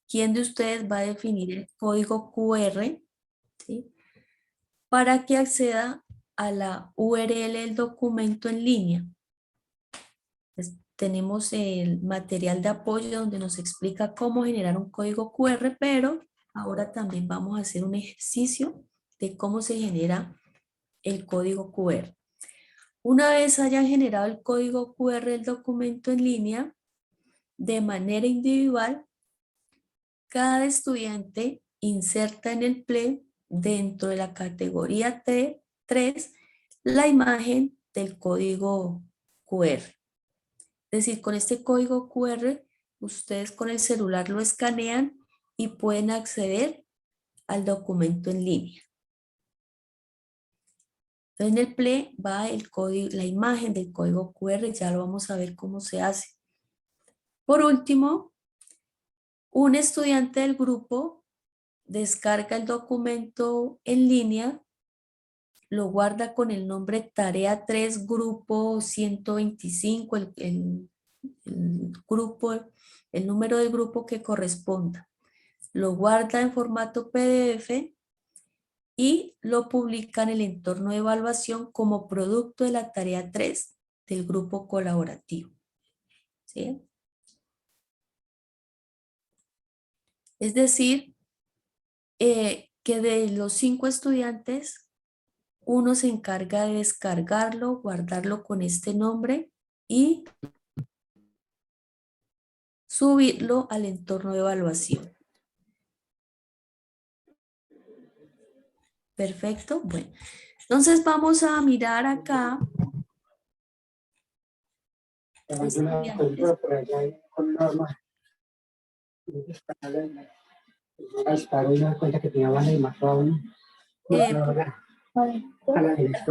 quién de ustedes va a definir el código QR, ¿sí? Para que acceda a la URL del documento en línea. Tenemos el material de apoyo donde nos explica cómo generar un código QR, pero ahora también vamos a hacer un ejercicio de cómo se genera el código QR. Una vez hayan generado el código QR del documento en línea, de manera individual, cada estudiante inserta en el PLE, dentro de la categoría 3, la imagen del código QR. Es decir, con este código QR, ustedes con el celular lo escanean y pueden acceder al documento en línea. Entonces, en el PLE va el código, la imagen del código QR, ya lo vamos a ver cómo se hace. Por último, un estudiante del grupo descarga el documento en línea, lo guarda con el nombre Tarea 3, Grupo 125, el grupo, el número del grupo que corresponda. Lo guarda en formato PDF y lo publica en el entorno de evaluación como producto de la tarea 3 del grupo colaborativo. ¿Sí? Es decir, que de los 5 estudiantes, uno se encarga de descargarlo, guardarlo con este nombre y subirlo al entorno de evaluación. Perfecto. Bueno, entonces vamos a mirar acá.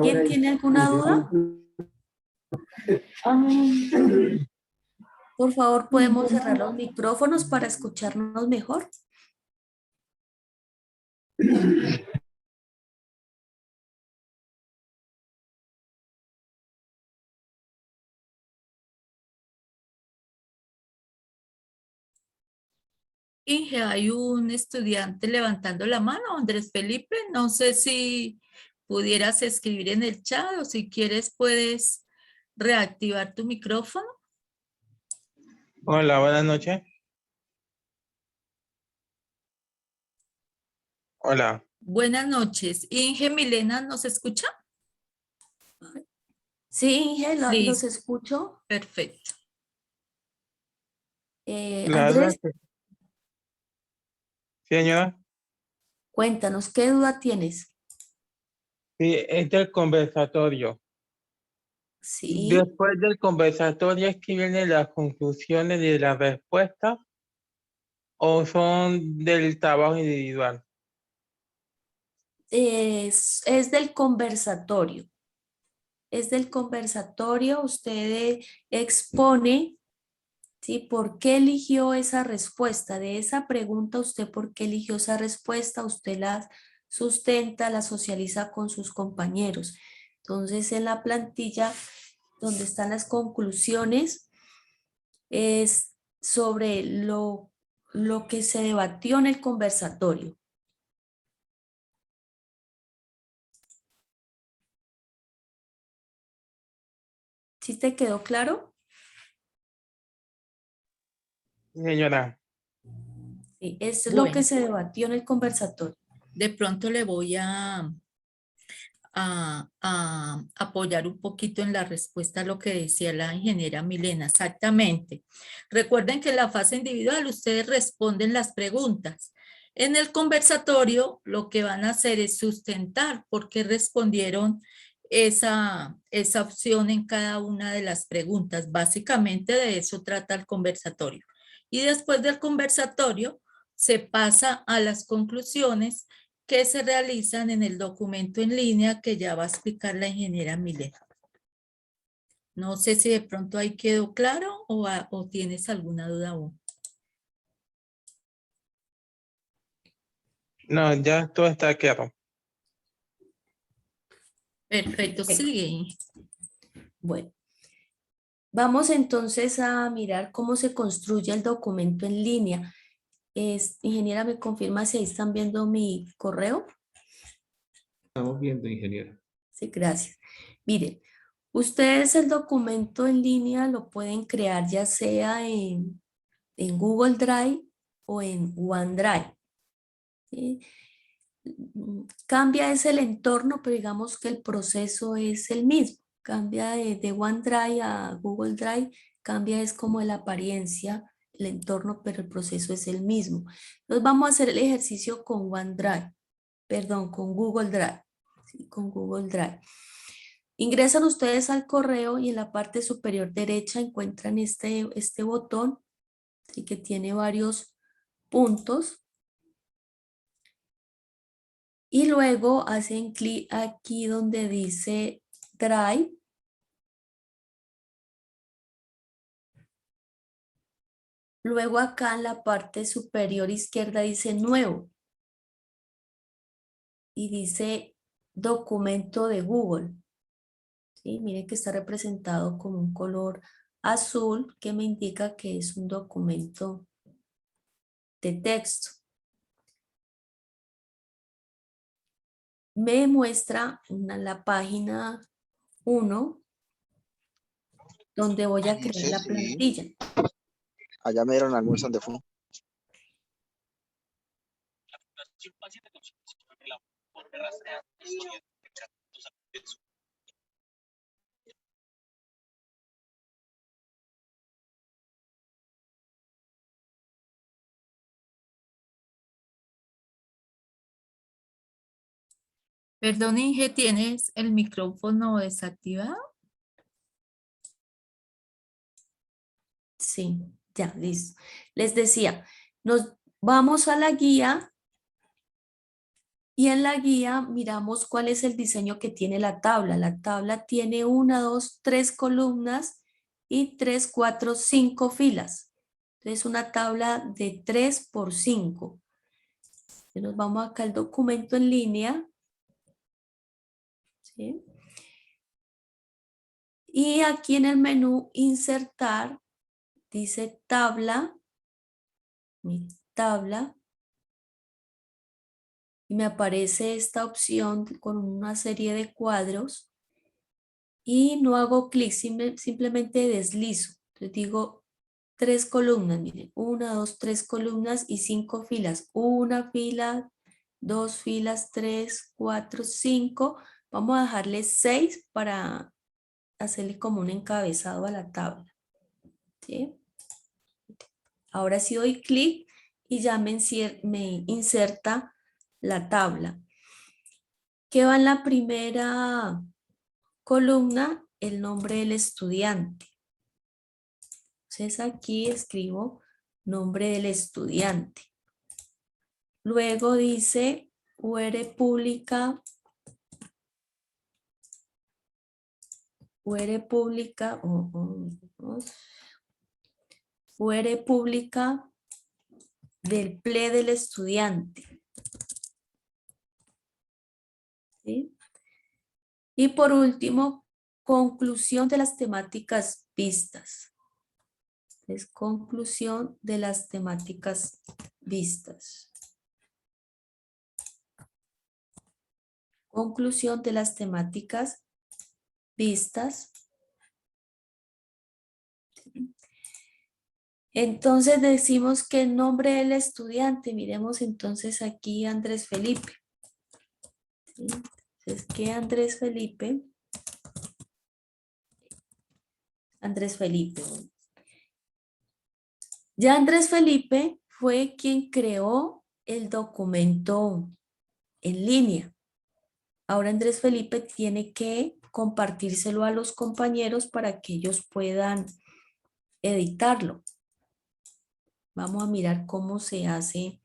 ¿Quién tiene alguna duda? Por favor, ¿podemos cerrar los micrófonos para escucharnos mejor? Inge, hay un estudiante levantando la mano, Andrés Felipe. No sé si pudieras escribir en el chat o si quieres puedes reactivar tu micrófono. Hola, buenas noches. Hola. Buenas noches. Inge Milena, ¿nos escucha? Sí, Inge, los Listo. escucho. Perfecto. Andrés, Señora, cuéntanos, ¿qué duda tienes? sí, es del conversatorio. Sí. Después del conversatorio es que vienen las conclusiones de la respuesta o son del trabajo individual. Es del conversatorio. Es del conversatorio, usted expone, ¿sí? ¿Por qué eligió esa respuesta? De esa pregunta, usted por qué eligió esa respuesta, usted la sustenta, la socializa con sus compañeros. Entonces, en la plantilla donde están las conclusiones, es sobre lo que se debatió en el conversatorio. ¿Sí te quedó claro? Señora. Sí, es Bueno. lo que se debatió en el conversatorio. De pronto le voy a apoyar un poquito en la respuesta a lo que decía la ingeniera Milena. Exactamente. Recuerden que en la fase individual ustedes responden las preguntas. En el conversatorio lo que van a hacer es sustentar por qué respondieron esa opción en cada una de las preguntas. Básicamente de eso trata el conversatorio. Y después del conversatorio se pasa a las conclusiones que se realizan en el documento en línea que ya va a explicar la ingeniera Milena. No sé si de pronto ahí quedó claro o tienes alguna duda aún. No, ya todo está claro. Perfecto, Ok. sigue. Bueno, vamos entonces a mirar cómo se construye el documento en línea. Ingeniera, ¿me confirma si ahí están viendo mi correo? Estamos viendo, ingeniero. Sí, gracias. Miren, ustedes el documento en línea lo pueden crear ya sea en Google Drive o en OneDrive. ¿Sí? Cambia es el entorno, pero digamos que el proceso es el mismo. Cambia de OneDrive a Google Drive, cambia es como la apariencia, el entorno, pero el proceso es el mismo. Entonces vamos a hacer el ejercicio con OneDrive, perdón, con Google Drive. ¿Sí? Con Google Drive. Ingresan ustedes al correo y en la parte superior derecha encuentran este botón, ¿sí? Que tiene varios puntos. Y luego hacen clic aquí donde dice Drive. Luego acá en la parte superior izquierda dice Nuevo. Y dice Documento de Google. ¿Sí? Miren que está representado con un color azul que me indica que es un documento de texto. Me muestra la página 1 donde voy a crear la plantilla. Allá me dieron almuerzo donde fue. Perdón, Inge, ¿tienes el micrófono desactivado? Sí, ya, listo. Les decía, nos vamos a la guía y en la guía miramos cuál es el diseño que tiene la tabla. La tabla tiene 1, 2, 3 columnas y 3, 4, 5 filas. Entonces, una tabla de 3 por 5. Entonces, nos vamos acá al documento en línea. ¿Sí? Y aquí en el menú insertar, dice tabla, mi tabla, y me aparece esta opción con una serie de cuadros y no hago clic, simplemente deslizo. Entonces digo 3 columnas, miren, 1, 2, 3 columnas y 5 filas. 1 fila, 2 filas, 3, 4, 5. Vamos a dejarle 6 para hacerle como un encabezado a la tabla. ¿Sí? Ahora sí doy clic y ya me inserta la tabla. ¿Qué va en la primera columna? El nombre del estudiante. Entonces aquí escribo nombre del estudiante. Luego dice UR pública. UR pública. UR pública del PLE del estudiante. ¿Sí? Y por último, conclusión de las temáticas vistas. Es conclusión de las temáticas vistas. Conclusión de las temáticas vistas. Entonces decimos que el nombre del estudiante, miremos entonces aquí Andrés Felipe. ¿Sí? Entonces, ¿qué Andrés Felipe? Andrés Felipe. Ya Andrés Felipe fue quien creó el documento en línea. Ahora Andrés Felipe tiene que compartírselo a los compañeros para que ellos puedan editarlo. Vamos a mirar cómo se hace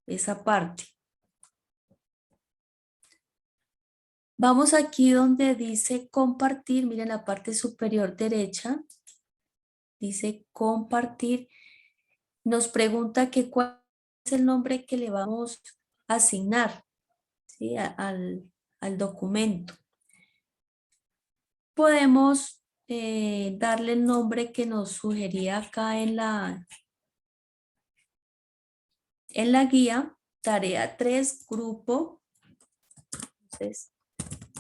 esa parte. Vamos aquí donde dice compartir, miren la parte superior derecha, dice compartir. Nos pregunta que cuál es el nombre que le vamos asignar, ¿sí? al documento. Podemos darle el nombre que nos sugería acá en la guía, tarea 3, grupo. Entonces,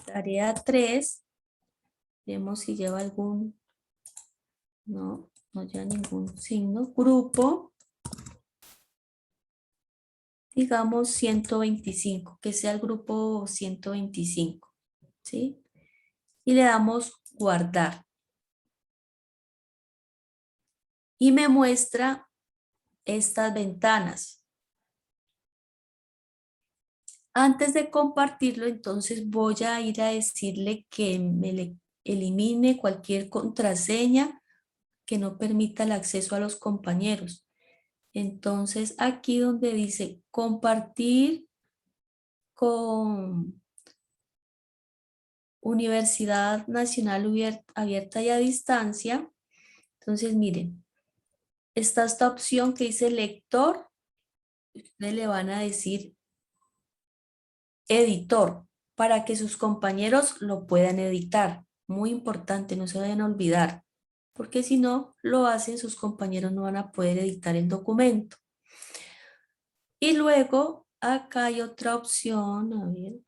tarea 3, vemos si lleva algún, no lleva ningún signo, grupo, digamos 125, que sea el grupo 125, ¿sí? Y le damos guardar. Y me muestra estas ventanas. Antes de compartirlo, entonces voy a ir a decirle que me elimine cualquier contraseña que no permita el acceso a los compañeros. Entonces, aquí donde dice compartir con Universidad Nacional Abierta y a Distancia, entonces miren, está esta opción que dice lector, ustedes le van a decir editor para que sus compañeros lo puedan editar. Muy importante, no se vayan a olvidar, porque si no lo hacen, sus compañeros no van a poder editar el documento. Y luego acá hay otra opción, a ver,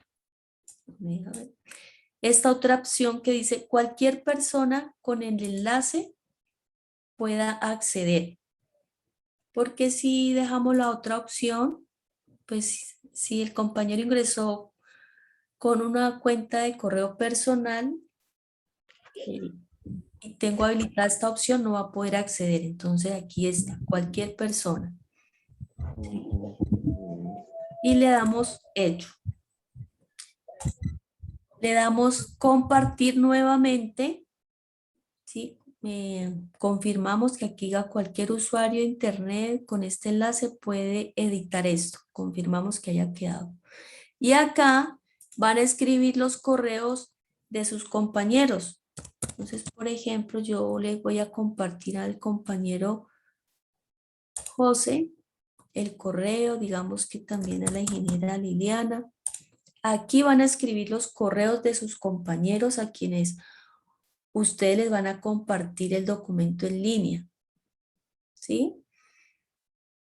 esta otra opción que dice cualquier persona con el enlace pueda acceder. Porque si dejamos la otra opción, pues si el compañero ingresó con una cuenta de correo personal y tengo habilitada esta opción, no va a poder acceder. Entonces aquí está, cualquier persona. ¿Sí? Y le damos hecho. Le damos compartir nuevamente. ¿Sí? Confirmamos que aquí cualquier usuario de internet con este enlace puede editar esto. Confirmamos que haya quedado. Y acá van a escribir los correos de sus compañeros. Entonces, por ejemplo, yo le voy a compartir al compañero José el correo, digamos que también a la ingeniera Liliana. Aquí van a escribir los correos de sus compañeros a quienes ustedes les van a compartir el documento en línea. ¿Sí?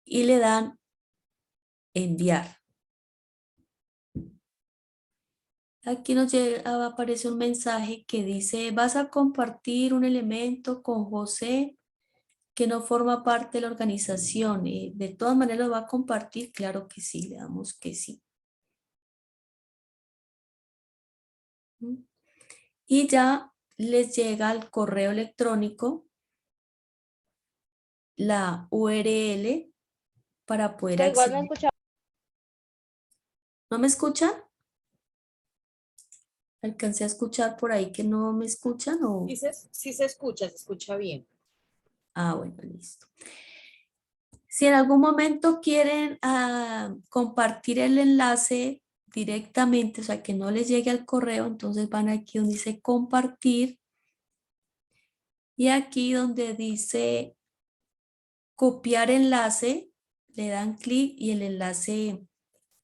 Y le dan enviar. Aquí nos aparece un mensaje que dice, vas a compartir un elemento con José que no forma parte de la organización. ¿De todas maneras lo va a compartir? Claro que sí, le damos que sí. Y ya les llega al correo electrónico la URL para poder Igual no acceder. escuchaba. ¿No me escuchan? ¿Alcancé a escuchar por ahí que no me escuchan? O... Sí se escucha bien. Ah, bueno, listo. Si en algún momento quieren compartir el enlace directamente, o sea, que no les llegue al correo, entonces van aquí donde dice compartir y aquí donde dice copiar enlace, le dan clic y el enlace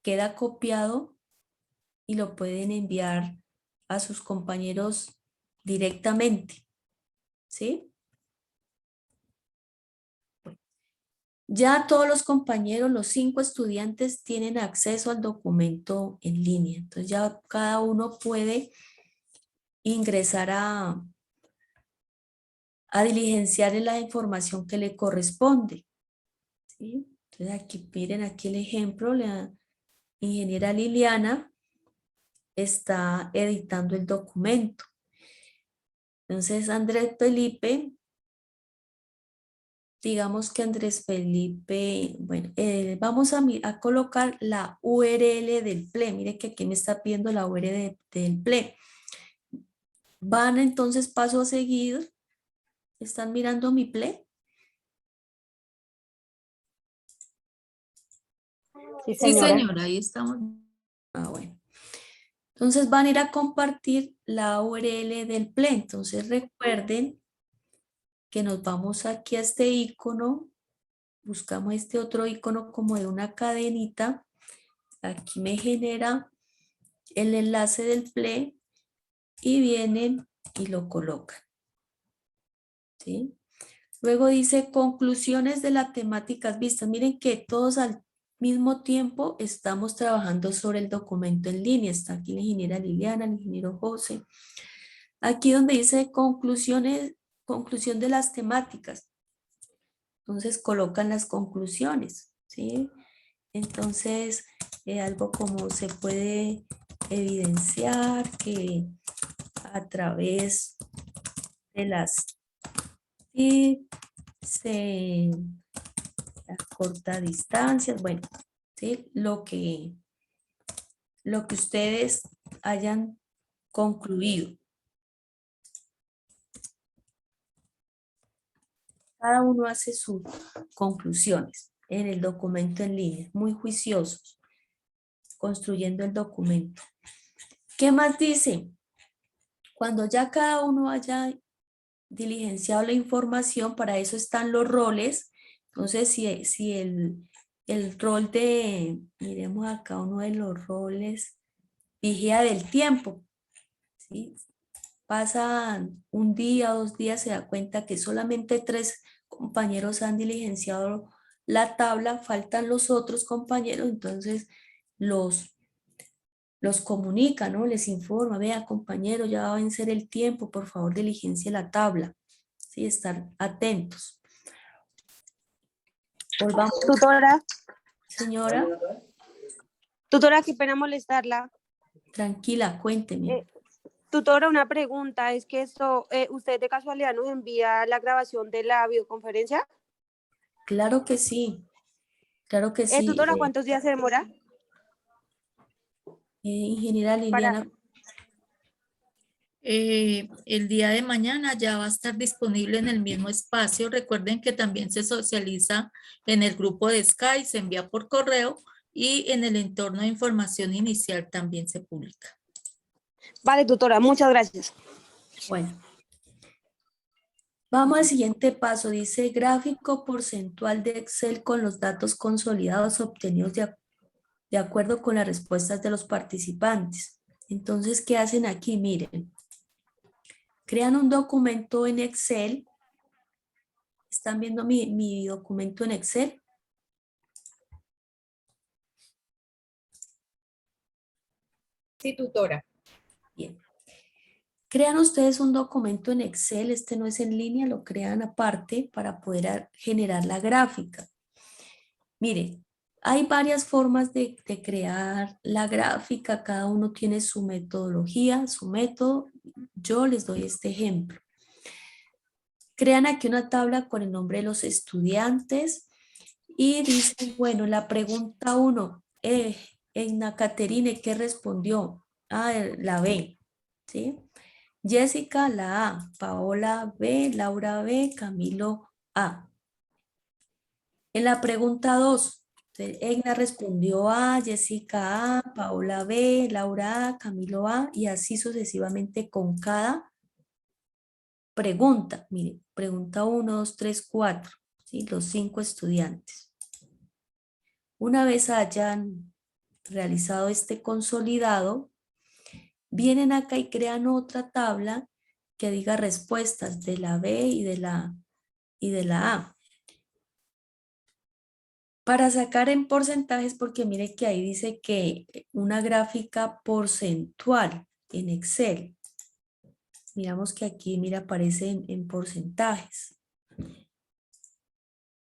queda copiado y lo pueden enviar a sus compañeros directamente, ¿sí? Ya todos los compañeros, los 5 estudiantes, tienen acceso al documento en línea. Entonces ya cada uno puede ingresar a diligenciar la información que le corresponde. ¿Sí? Entonces aquí miren aquí el ejemplo, la ingeniera Liliana está editando el documento. Entonces Andrés Felipe, digamos que Andrés Felipe, bueno, vamos a colocar la URL del PLE. Mire que aquí me está pidiendo la URL del PLE. Van entonces paso a seguir. ¿Están mirando mi PLE? Sí, Sí, señora. señora, ahí estamos. Ah, bueno. Entonces van a ir a compartir la URL del PLE. Entonces recuerden que nos vamos aquí a este icono, buscamos este otro icono como de una cadenita Aquí me genera el enlace del PLE y vienen y lo colocan. ¿Sí? Luego dice conclusiones de las temáticas vistas. Miren que todos al mismo tiempo estamos trabajando sobre el documento en línea. Está aquí la ingeniera Liliana, el ingeniero José. Aquí donde dice conclusiones, conclusión de las temáticas. Entonces colocan las conclusiones, ¿sí? Entonces, algo como se puede evidenciar que a través de las las cortas distancias, bueno, ¿sí? Lo que ustedes hayan concluido. Cada uno hace sus conclusiones en el documento en línea, muy juiciosos, construyendo el documento. ¿Qué más dice? Cuando ya cada uno haya diligenciado la información, para eso están los roles. Entonces, si el rol de, miremos acá uno de los roles, vigía del tiempo, ¿sí? Pasan un día o 2 días, se da cuenta que solamente 3 compañeros han diligenciado la tabla, faltan los otros compañeros, entonces los comunica, ¿no? Les informa, vea compañero, ya va a vencer el tiempo, por favor diligencie la tabla, ¿sí? Estar atentos. Volvamos. Tutora, Señora, tutora, qué pena molestarla. tranquila, cuénteme. Tutora, una pregunta, es que ¿usted de casualidad nos envía la grabación de la videoconferencia? Claro que sí, claro que sí. Tutora, ¿cuántos días se demora? Ingeniera Liliana. El día de mañana ya va a estar disponible en el mismo espacio. Recuerden que también se socializa en el grupo de Skype, se envía por correo y en el entorno de información inicial también se publica. Vale, tutora, muchas gracias. Bueno, vamos al siguiente paso. Dice gráfico porcentual de Excel con los datos consolidados obtenidos de acuerdo con las respuestas de los participantes. Entonces, ¿qué hacen aquí? Miren, crean un documento en Excel. ¿Están viendo mi documento en Excel? Sí, tutora. Bien. Crean ustedes un documento en Excel, este no es en línea, lo crean aparte para poder generar la gráfica. Mire, hay varias formas de crear la gráfica, cada uno tiene su metodología, su método. Yo les doy este ejemplo. Crean aquí una tabla con el nombre de los estudiantes y dicen, bueno, la pregunta 1, Egna Caterine, ¿qué respondió? La B, ¿sí? Jessica, la A, Paola B, Laura B, Camilo A. En la pregunta 2, Egna respondió A, Jessica A, Paola B, Laura A, Camilo A, y así sucesivamente con cada pregunta. Miren, pregunta 1, 2, 3, 4, ¿sí? Los 5 estudiantes. Una vez hayan realizado este consolidado, vienen acá y crean otra tabla que diga respuestas de la B y de la A. Para sacar en porcentajes, porque mire que ahí dice que una gráfica porcentual en Excel. Miramos que aquí, mira, aparece en porcentajes.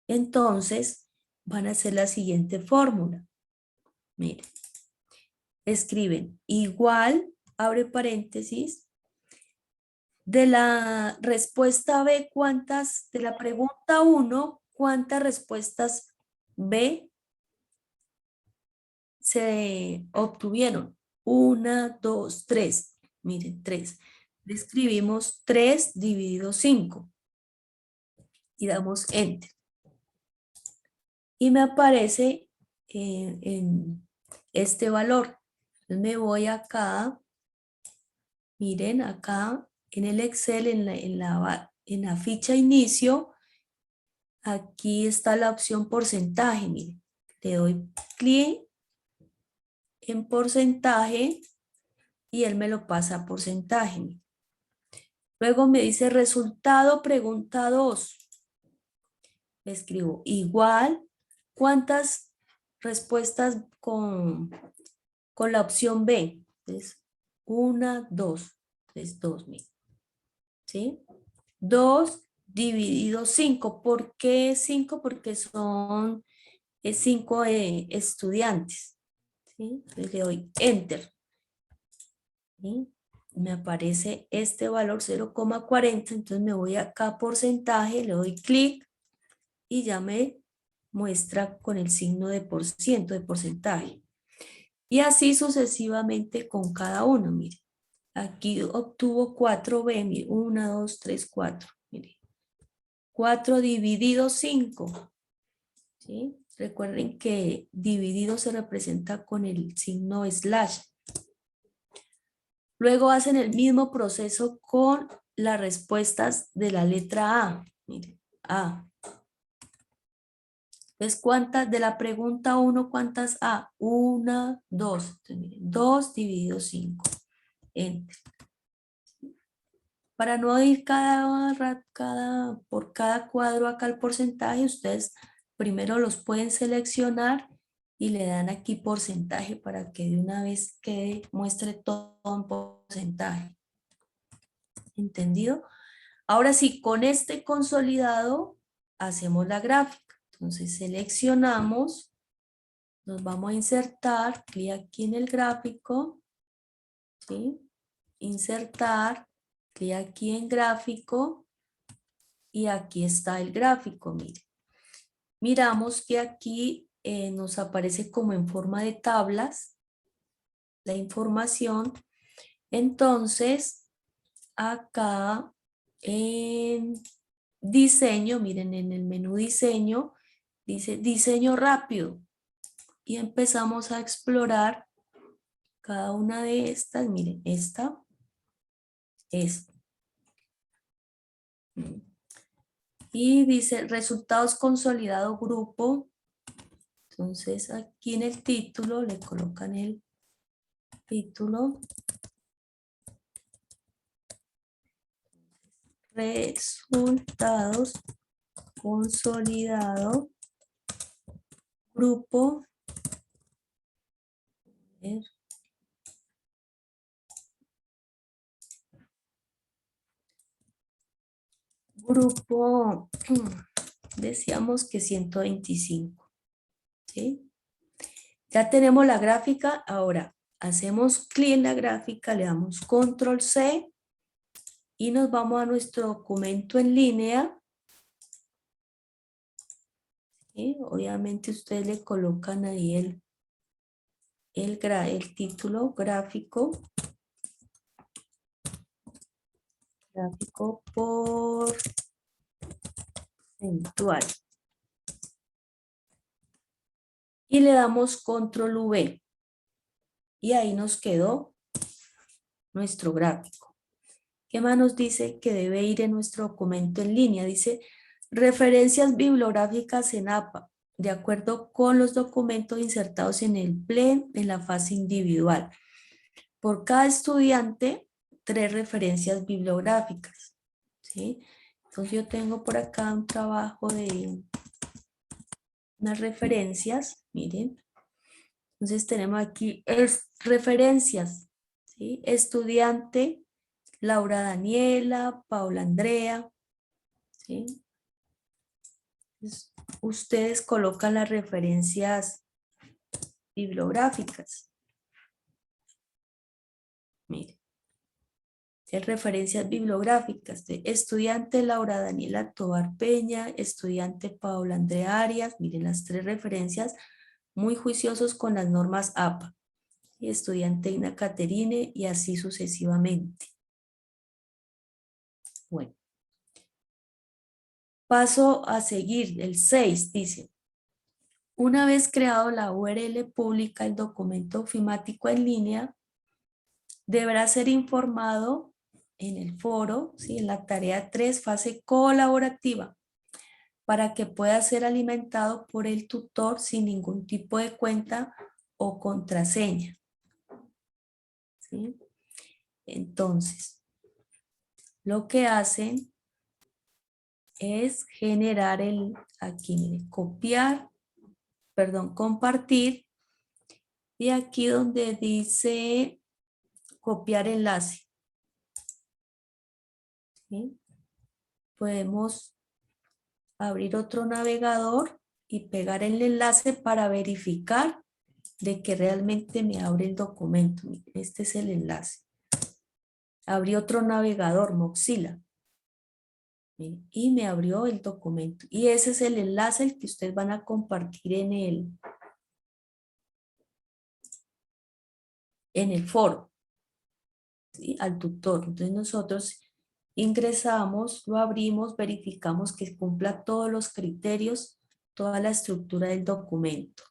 Entonces, van a hacer la siguiente fórmula. Miren, escriben igual, abre paréntesis, de la respuesta B, ¿cuántas? De la pregunta 1, ¿cuántas respuestas B se obtuvieron? 1, 2, 3. Miren, 3. Le escribimos 3 dividido 5 y damos Enter. Y me aparece en este valor. Entonces me voy acá, miren acá en el Excel, en la ficha inicio, aquí está la opción porcentaje, miren. Le doy clic en porcentaje y él me lo pasa a porcentaje. Luego me dice resultado pregunta 2. Escribo igual, ¿cuántas respuestas con la opción B? Entonces, 1, 2. Entonces, 2, ¿sí? 2 dividido 5. ¿Por qué 5? Porque son 5 estudiantes. ¿Sí? Entonces le doy Enter. ¿Sí? Me aparece este valor 0,40. Entonces me voy acá a porcentaje, le doy clic y ya me muestra con el signo de por ciento, de porcentaje. Y así sucesivamente con cada uno. Mire, aquí obtuvo 4B. Mire, 1, 2, 3, 4. Mire, 4 dividido 5. ¿Sí? Recuerden que dividido se representa con el signo slash. Luego hacen el mismo proceso con las respuestas de la letra A. Miren, A. Entonces, ¿cuántas de la pregunta 1, cuántas A? 1, 2. Entonces, miren, 2 dividido 5. Enter. Para no ir por cada cuadro acá el porcentaje, ustedes primero los pueden seleccionar y le dan aquí porcentaje para que de una vez muestre todo en porcentaje. ¿Entendido? Ahora sí, con este consolidado hacemos la gráfica. Entonces seleccionamos, nos vamos a insertar, clic aquí en el gráfico, ¿sí? Insertar, clic aquí en gráfico y aquí está el gráfico, mire. Miramos que aquí nos aparece como en forma de tablas la información. Entonces, acá en diseño, miren en el menú diseño, dice diseño rápido. Y empezamos a explorar cada una de estas. Miren, esta. Y dice resultados consolidado grupo. Entonces aquí en el título le colocan el título. Resultados consolidado grupo. Grupo, decíamos que 125. ¿Sí? Ya tenemos la gráfica. Ahora hacemos clic en la gráfica, le damos control C y nos vamos a nuestro documento en línea. ¿Sí? Obviamente ustedes le colocan ahí el título gráfico. Gráfico porcentual. Y le damos control V. Y ahí nos quedó nuestro gráfico. ¿Qué más nos dice que debe ir en nuestro documento en línea? Dice referencias bibliográficas en APA, de acuerdo con los documentos insertados en el PLE en la fase individual. Por cada estudiante, 3 referencias bibliográficas. ¿Sí? Entonces yo tengo por acá un trabajo de unas referencias, miren. Entonces tenemos aquí referencias, ¿sí? Estudiante, Laura Daniela, Paula Andrea, ¿sí? Entonces, ustedes colocan las referencias bibliográficas. Miren. Referencias bibliográficas de estudiante Laura Daniela Tobar Peña, estudiante Paula Andrea Arias. Miren las 3 referencias, muy juiciosos con las normas APA. Y estudiante Ina Caterine y así sucesivamente. Bueno. Paso a seguir, el 6 dice, una vez creado la URL pública, el documento ofimático en línea deberá ser informado en el foro, ¿sí? En la tarea 3, fase colaborativa, para que pueda ser alimentado por el tutor sin ningún tipo de cuenta o contraseña. ¿Sí? Entonces, lo que hacen es generar aquí, miren, compartir, y aquí donde dice copiar enlace, ¿sí? Podemos abrir otro navegador y pegar el enlace para verificar de que realmente me abre el documento. Miren, este es el enlace. Abrí otro navegador, Mozilla. Miren, y me abrió el documento. Y ese es el enlace el que ustedes van a compartir en el foro, ¿sí? Al tutor. Entonces nosotros ingresamos, lo abrimos, verificamos que cumpla todos los criterios, toda la estructura del documento.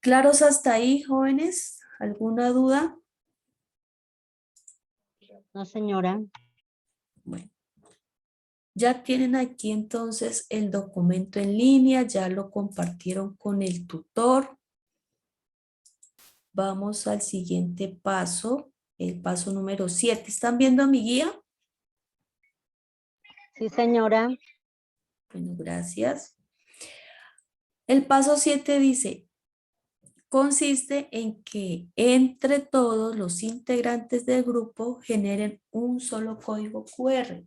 ¿Claros hasta ahí, jóvenes? ¿Alguna duda? No, señora. Bueno, ya tienen aquí entonces el documento en línea, ya lo compartieron con el tutor. Vamos al siguiente paso, el paso número 7. ¿Están viendo mi guía? Sí, señora. Bueno, gracias. El paso 7 dice, consiste en que entre todos los integrantes del grupo generen un solo código QR.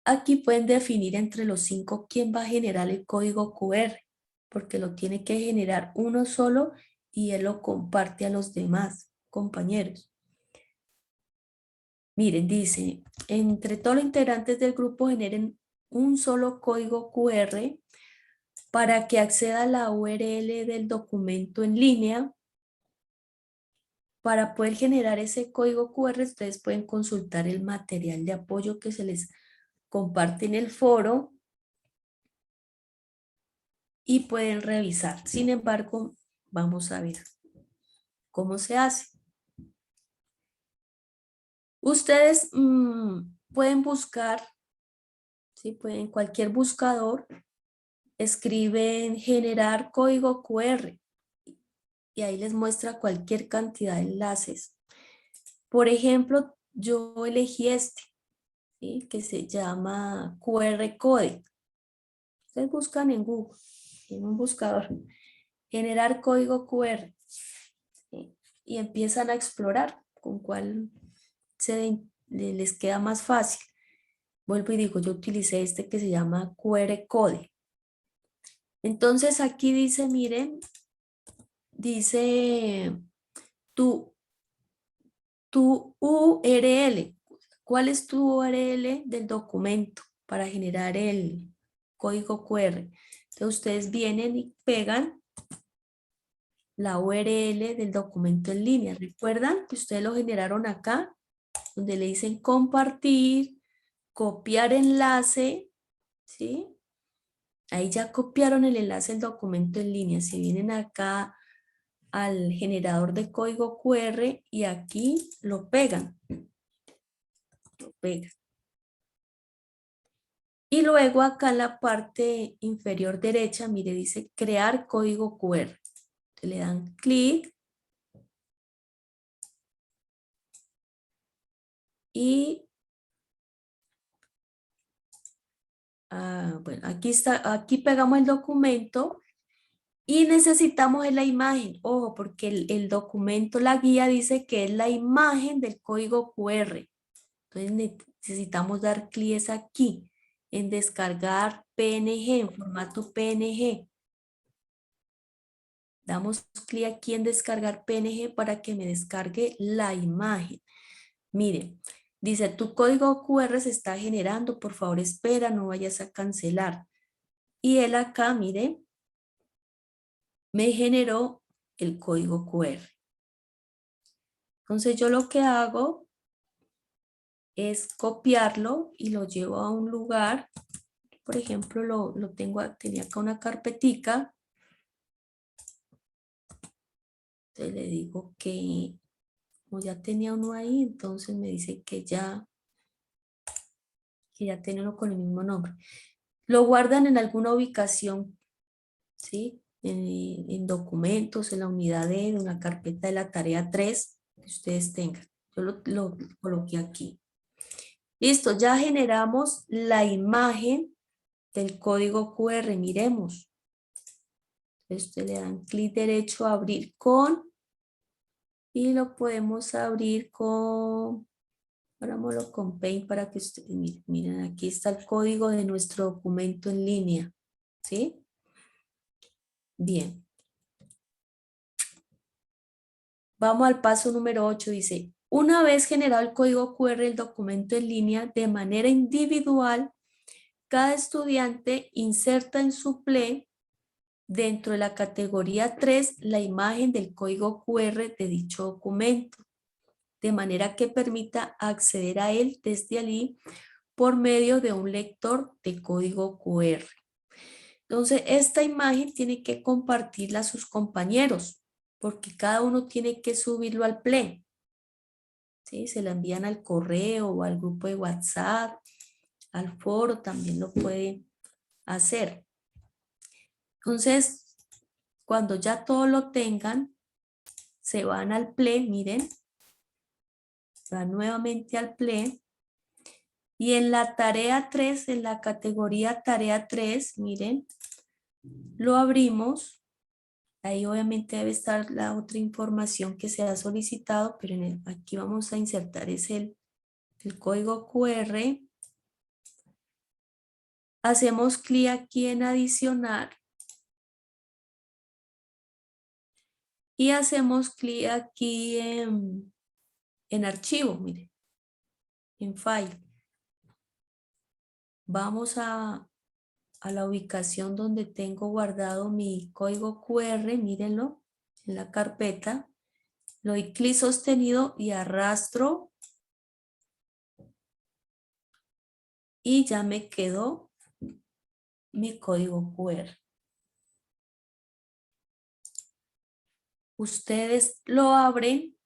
Aquí pueden definir entre los 5 quién va a generar el código QR, porque lo tiene que generar uno solo y él lo comparte a los demás compañeros. Miren, dice, entre todos los integrantes del grupo generen un solo código QR para que acceda a la URL del documento en línea. Para poder generar ese código QR, ustedes pueden consultar el material de apoyo que se les comparte en el foro y pueden revisar. Sin embargo, vamos a ver cómo se hace. Ustedes pueden buscar, ¿sí? Pueden, cualquier buscador, escriben generar código QR y ahí les muestra cualquier cantidad de enlaces. Por ejemplo, yo elegí este, ¿sí? Que se llama QR Code. Ustedes buscan en Google, en un buscador, generar código QR, ¿sí? Y empiezan a explorar con cuál les queda más fácil. Vuelvo y digo, yo utilicé este que se llama QR Code. Entonces aquí dice, miren, dice tu URL. ¿Cuál es tu URL del documento para generar el código QR? Entonces ustedes vienen y pegan la URL del documento en línea. ¿Recuerdan que ustedes lo generaron acá? Donde le dicen compartir, copiar enlace, ¿sí? Ahí ya copiaron el enlace del documento en línea. Si vienen acá al generador de código QR y aquí lo pegan. Lo pegan. Y luego acá en la parte inferior derecha, mire, dice crear código QR. Entonces le dan clic. Y bueno, aquí está, aquí pegamos el documento y necesitamos la imagen. Ojo, porque el documento, la guía dice que es la imagen del código QR. Entonces necesitamos dar clic aquí en descargar PNG, en formato PNG. Damos clic aquí en descargar PNG para que me descargue la imagen. Miren, dice tu código QR se está generando, por favor espera, no vayas a cancelar. Y él acá, mire, me generó el código QR. Entonces yo lo que hago es copiarlo y lo llevo a un lugar. Por ejemplo, tenía acá una carpetica. Entonces le digo que como ya tenía uno ahí, entonces me dice que ya tiene uno con el mismo nombre. Lo guardan en alguna ubicación, ¿sí? En documentos, en la unidad D, en una carpeta de la tarea 3 que ustedes tengan. Yo lo coloqué aquí. Listo, ya generamos la imagen del código QR. Miremos. Ustedes le dan clic derecho a abrir con y lo podemos abrir con, abrámoslo con Paint para que ustedes miren, miren, aquí está el código de nuestro documento en línea, ¿sí? Bien. Vamos al paso número 8, dice, una vez generado el código QR del documento en línea de manera individual, cada estudiante inserta en su PLE dentro de la categoría 3 la imagen del código QR de dicho documento, de manera que permita acceder a él desde allí por medio de un lector de código QR. Entonces, esta imagen tiene que compartirla a sus compañeros, porque cada uno tiene que subirlo al PLE. ¿Sí? Se la envían al correo o al grupo de WhatsApp, al foro, también lo pueden hacer. Entonces, cuando ya todo lo tengan, se van al PLE, miren, van nuevamente al PLE. Y en la tarea 3, en la categoría tarea 3, miren, lo abrimos. Ahí obviamente debe estar la otra información que se ha solicitado, pero aquí vamos a insertar es el código QR. Hacemos clic aquí en adicionar. Y hacemos clic aquí en archivo, miren, en file. Vamos a la ubicación donde tengo guardado mi código QR, mírenlo, en la carpeta. Le doy clic sostenido y arrastro. Y ya me quedó mi código QR. Ustedes lo abren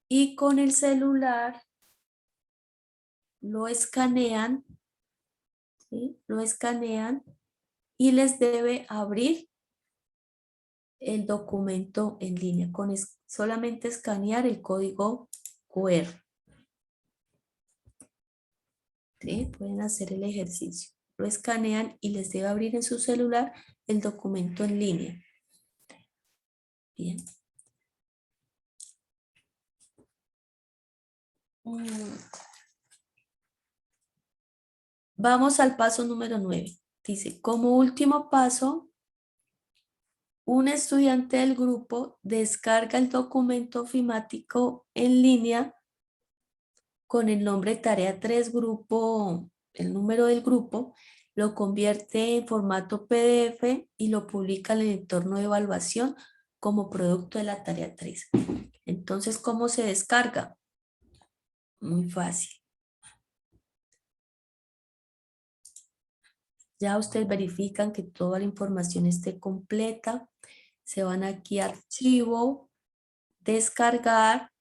y con el celular lo escanean, ¿sí? Lo escanean y les debe abrir el documento en línea con solamente escanear el código QR. ¿Sí? Pueden hacer el ejercicio. Lo escanean y les debe abrir en su celular el documento en línea. Bien. Vamos al paso número 9. Dice, como último paso, un estudiante del grupo descarga el documento ofimático en línea con el nombre tarea 3 grupo, el número del grupo, lo convierte en formato PDF y lo publica en el entorno de evaluación como producto de la tarea 3. Entonces, ¿cómo se descarga? Muy fácil. Ya ustedes verifican que toda la información esté completa. Se van aquí a archivo, descargar.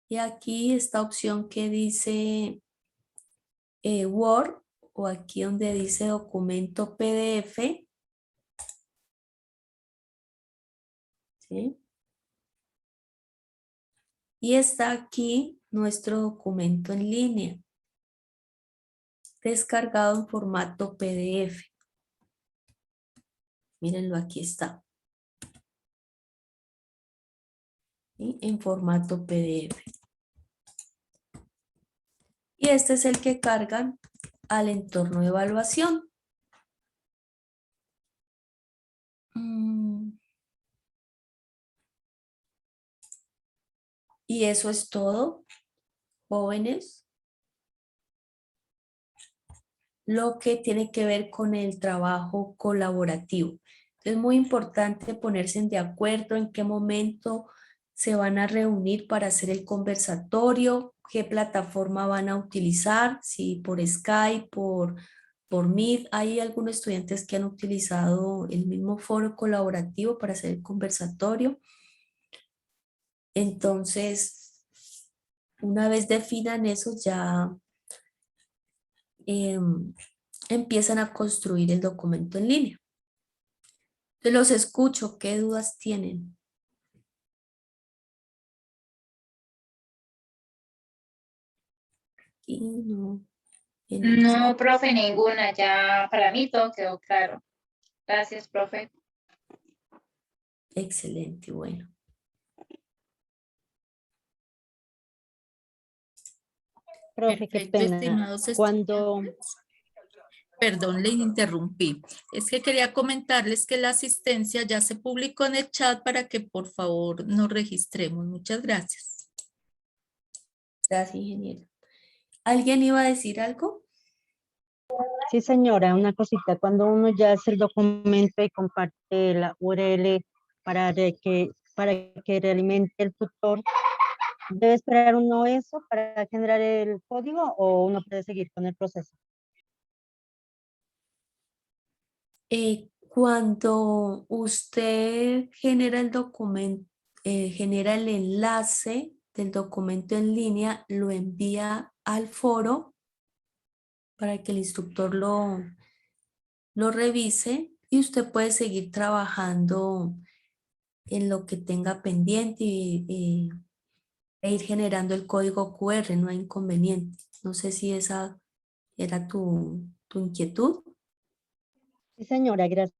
Y aquí esta opción que dice Word o aquí donde dice documento PDF. ¿Sí? Y está aquí nuestro documento en línea, descargado en formato PDF. Mírenlo, aquí está. ¿Sí? En formato PDF. Y este es el que cargan al entorno de evaluación. Y eso es todo, jóvenes. Lo que tiene que ver con el trabajo colaborativo. Es muy importante ponerse de acuerdo en qué momento se van a reunir para hacer el conversatorio, qué plataforma van a utilizar, si por Skype, por Meet. Hay algunos estudiantes que han utilizado el mismo foro colaborativo para hacer el conversatorio. Entonces, una vez definan eso, ya empiezan a construir el documento en línea. Te los escucho, ¿qué dudas tienen? Y no. No, profe, ninguna. Ya para mí todo quedó claro. Gracias, profe. Excelente, bueno. Profe, qué Perfecto, pena. estimados Cuando, estudiantes. Perdón, le interrumpí. Es que quería comentarles que la asistencia ya se publicó en el chat para que por favor nos registremos. Muchas gracias. Gracias, ingeniero. ¿Alguien iba a decir algo? sí señora, una cosita, cuando uno ya hace el documento y comparte la URL para que realimente el tutor, ¿debe esperar uno eso para generar el código o uno puede seguir con el proceso? Cuando usted genera el documento, genera el enlace del documento en línea, lo envía al foro para que el instructor lo revise y usted puede seguir trabajando en lo que tenga pendiente e ir generando el código QR, no hay inconveniente. No sé si esa era tu inquietud. Sí señora, gracias.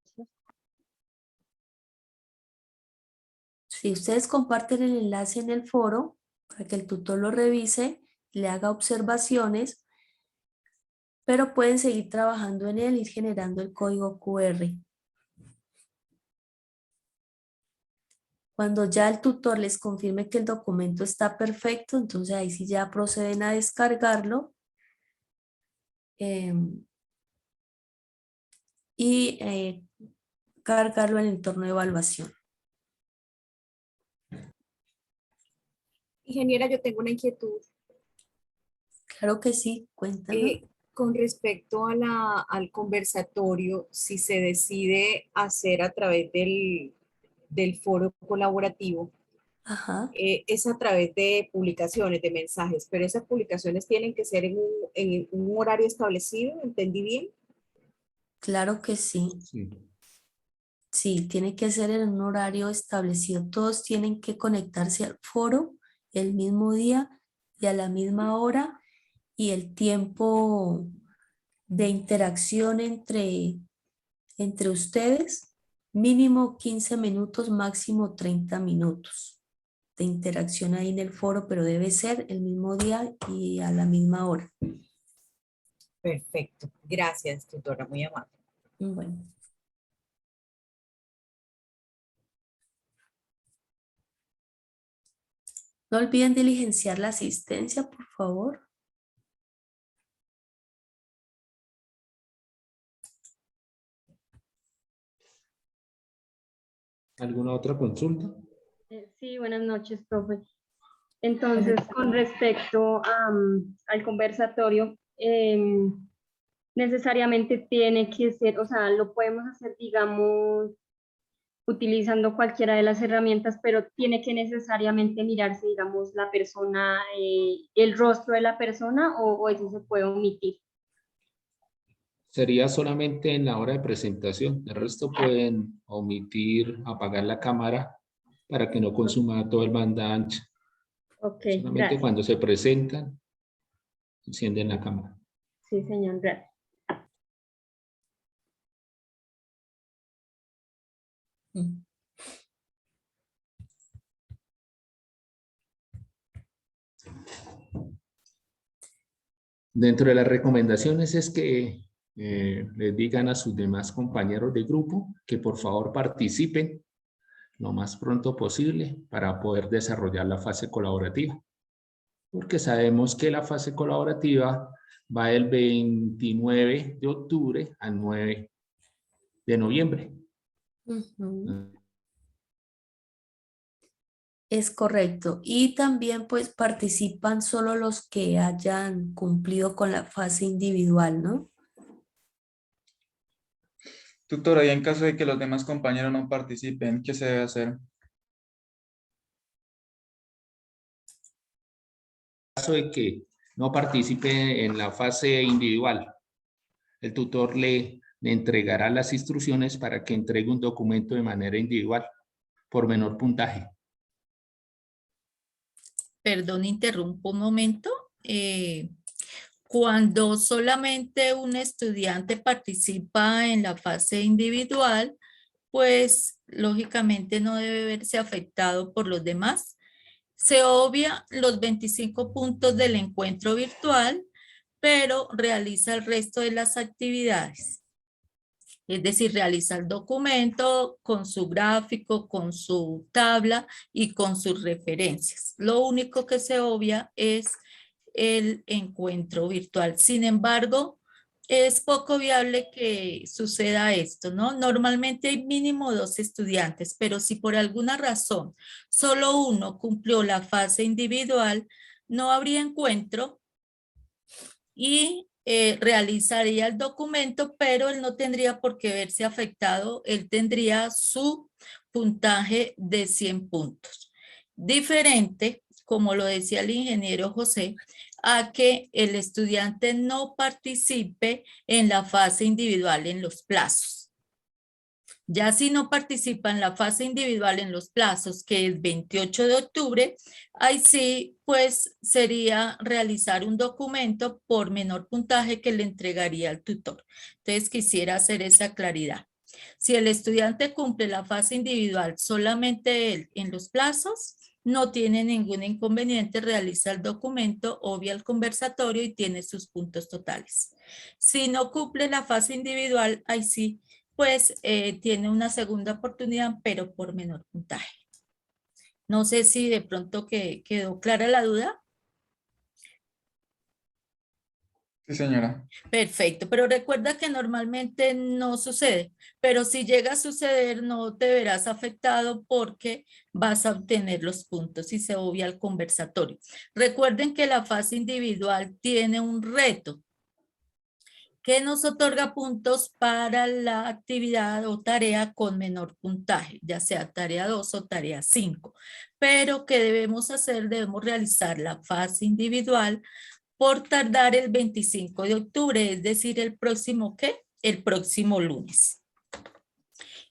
Si ustedes comparten el enlace en el foro para que el tutor lo revise, le haga observaciones, pero pueden seguir trabajando en él y ir generando el código QR. Cuando ya el tutor les confirme que el documento está perfecto, entonces ahí sí ya proceden a descargarlo y cargarlo en el entorno de evaluación. Ingeniera, yo tengo una inquietud. Claro que sí, cuéntanos. Con respecto a al conversatorio, si se decide hacer a través del foro colaborativo, Ajá. es a través de publicaciones, de mensajes, pero esas publicaciones tienen que ser en un horario establecido, ¿entendí bien? Claro que sí. Sí. Sí, tiene que ser en un horario establecido. Todos tienen que conectarse al foro el mismo día y a la misma hora, y el tiempo de interacción entre ustedes, mínimo 15 minutos, máximo 30 minutos de interacción ahí en el foro, pero debe ser el mismo día y a la misma hora. Perfecto. Gracias, tutora, muy amable. Bueno. No olviden diligenciar la asistencia, por favor. ¿Alguna otra consulta? Sí, buenas noches, profe. Entonces, con respecto al conversatorio, necesariamente tiene que ser, o sea, lo podemos hacer, digamos, utilizando cualquiera de las herramientas, pero tiene que necesariamente mirarse, digamos, la persona, el rostro de la persona, o eso se puede omitir. Sería solamente en la hora de presentación. El resto pueden omitir, apagar la cámara para que no consuma todo el banda ancha. Ok, Solamente gracias. cuando se presentan, encienden la cámara. Sí, señor, gracias. Dentro de las recomendaciones es que les digan a sus demás compañeros de grupo que por favor participen lo más pronto posible para poder desarrollar la fase colaborativa. Porque sabemos que la fase colaborativa va del 29 de octubre al 9 de noviembre. Es correcto. Y también pues participan solo los que hayan cumplido con la fase individual, ¿no? Tutora, y en caso de que los demás compañeros no participen, ¿qué se debe hacer? En caso de que no participe en la fase individual, el tutor le entregará las instrucciones para que entregue un documento de manera individual por menor puntaje. Perdón, interrumpo un momento. Cuando solamente un estudiante participa en la fase individual, pues lógicamente no debe verse afectado por los demás. Se obvia los 25 puntos del encuentro virtual, pero realiza el resto de las actividades. Es decir, realiza el documento con su gráfico, con su tabla y con sus referencias. Lo único que se obvia es el encuentro virtual. Sin embargo, es poco viable que suceda esto, ¿no? Normalmente hay mínimo 2 estudiantes, pero si por alguna razón solo uno cumplió la fase individual, no habría encuentro y realizaría el documento, pero él no tendría por qué verse afectado, él tendría su puntaje de 100 puntos. Diferente, como lo decía el ingeniero José, a que el estudiante no participe en la fase individual en los plazos. Ya si no participa en la fase individual en los plazos, que es 28 de octubre, ahí sí, pues sería realizar un documento por menor puntaje que le entregaría al tutor. Entonces quisiera hacer esa claridad. Si el estudiante cumple la fase individual solamente él en los plazos, no tiene ningún inconveniente, realiza el documento, obvia el conversatorio y tiene sus puntos totales. Si no cumple la fase individual, ahí sí, pues tiene una segunda oportunidad, pero por menor puntaje. No sé si de pronto quedó clara la duda. Sí, señora. Perfecto, pero recuerda que normalmente no sucede, pero si llega a suceder no te verás afectado porque vas a obtener los puntos y se obvia el conversatorio. Recuerden que la fase individual tiene un reto que nos otorga puntos para la actividad o tarea con menor puntaje, ya sea tarea 2 o tarea 5. Pero ¿qué debemos hacer? Debemos realizar la fase individual por tardar el 25 de octubre, es decir, el próximo ¿qué? El próximo lunes.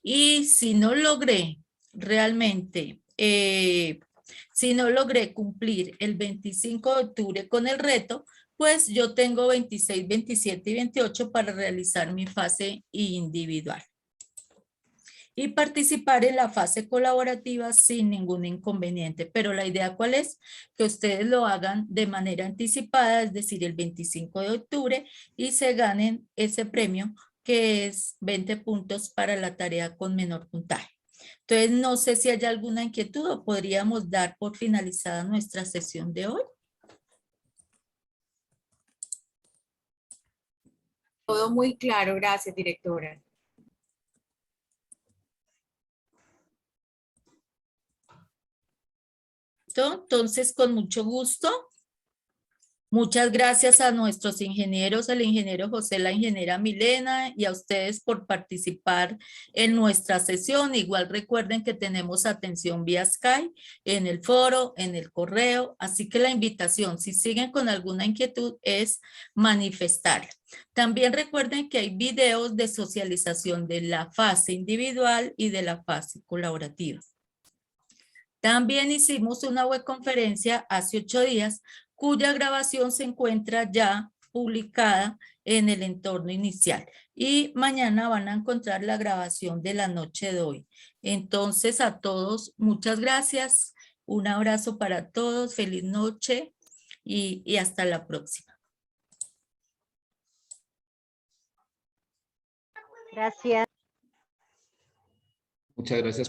Y si no logré realmente, si no logré cumplir el 25 de octubre con el reto, pues yo tengo 26, 27 y 28 para realizar mi fase individual. Y participar en la fase colaborativa sin ningún inconveniente. Pero la idea ¿cuál es? Que ustedes lo hagan de manera anticipada, es decir, el 25 de octubre y se ganen ese premio que es 20 puntos para la tarea con menor puntaje. Entonces, no sé si hay alguna inquietud o podríamos dar por finalizada nuestra sesión de hoy. Todo muy claro, gracias, directora. Entonces, con mucho gusto. Muchas gracias a nuestros ingenieros, al ingeniero José, la ingeniera Milena y a ustedes por participar en nuestra sesión. Igual recuerden que tenemos atención vía Skype, en el foro, en el correo. Así que la invitación, si siguen con alguna inquietud, es manifestarla. También recuerden que hay videos de socialización de la fase individual y de la fase colaborativa. También hicimos una webconferencia hace 8 días cuya grabación se encuentra ya publicada en el entorno inicial. Y mañana van a encontrar la grabación de la noche de hoy. Entonces a todos, muchas gracias. Un abrazo para todos, feliz noche y hasta la próxima. Gracias. Muchas gracias.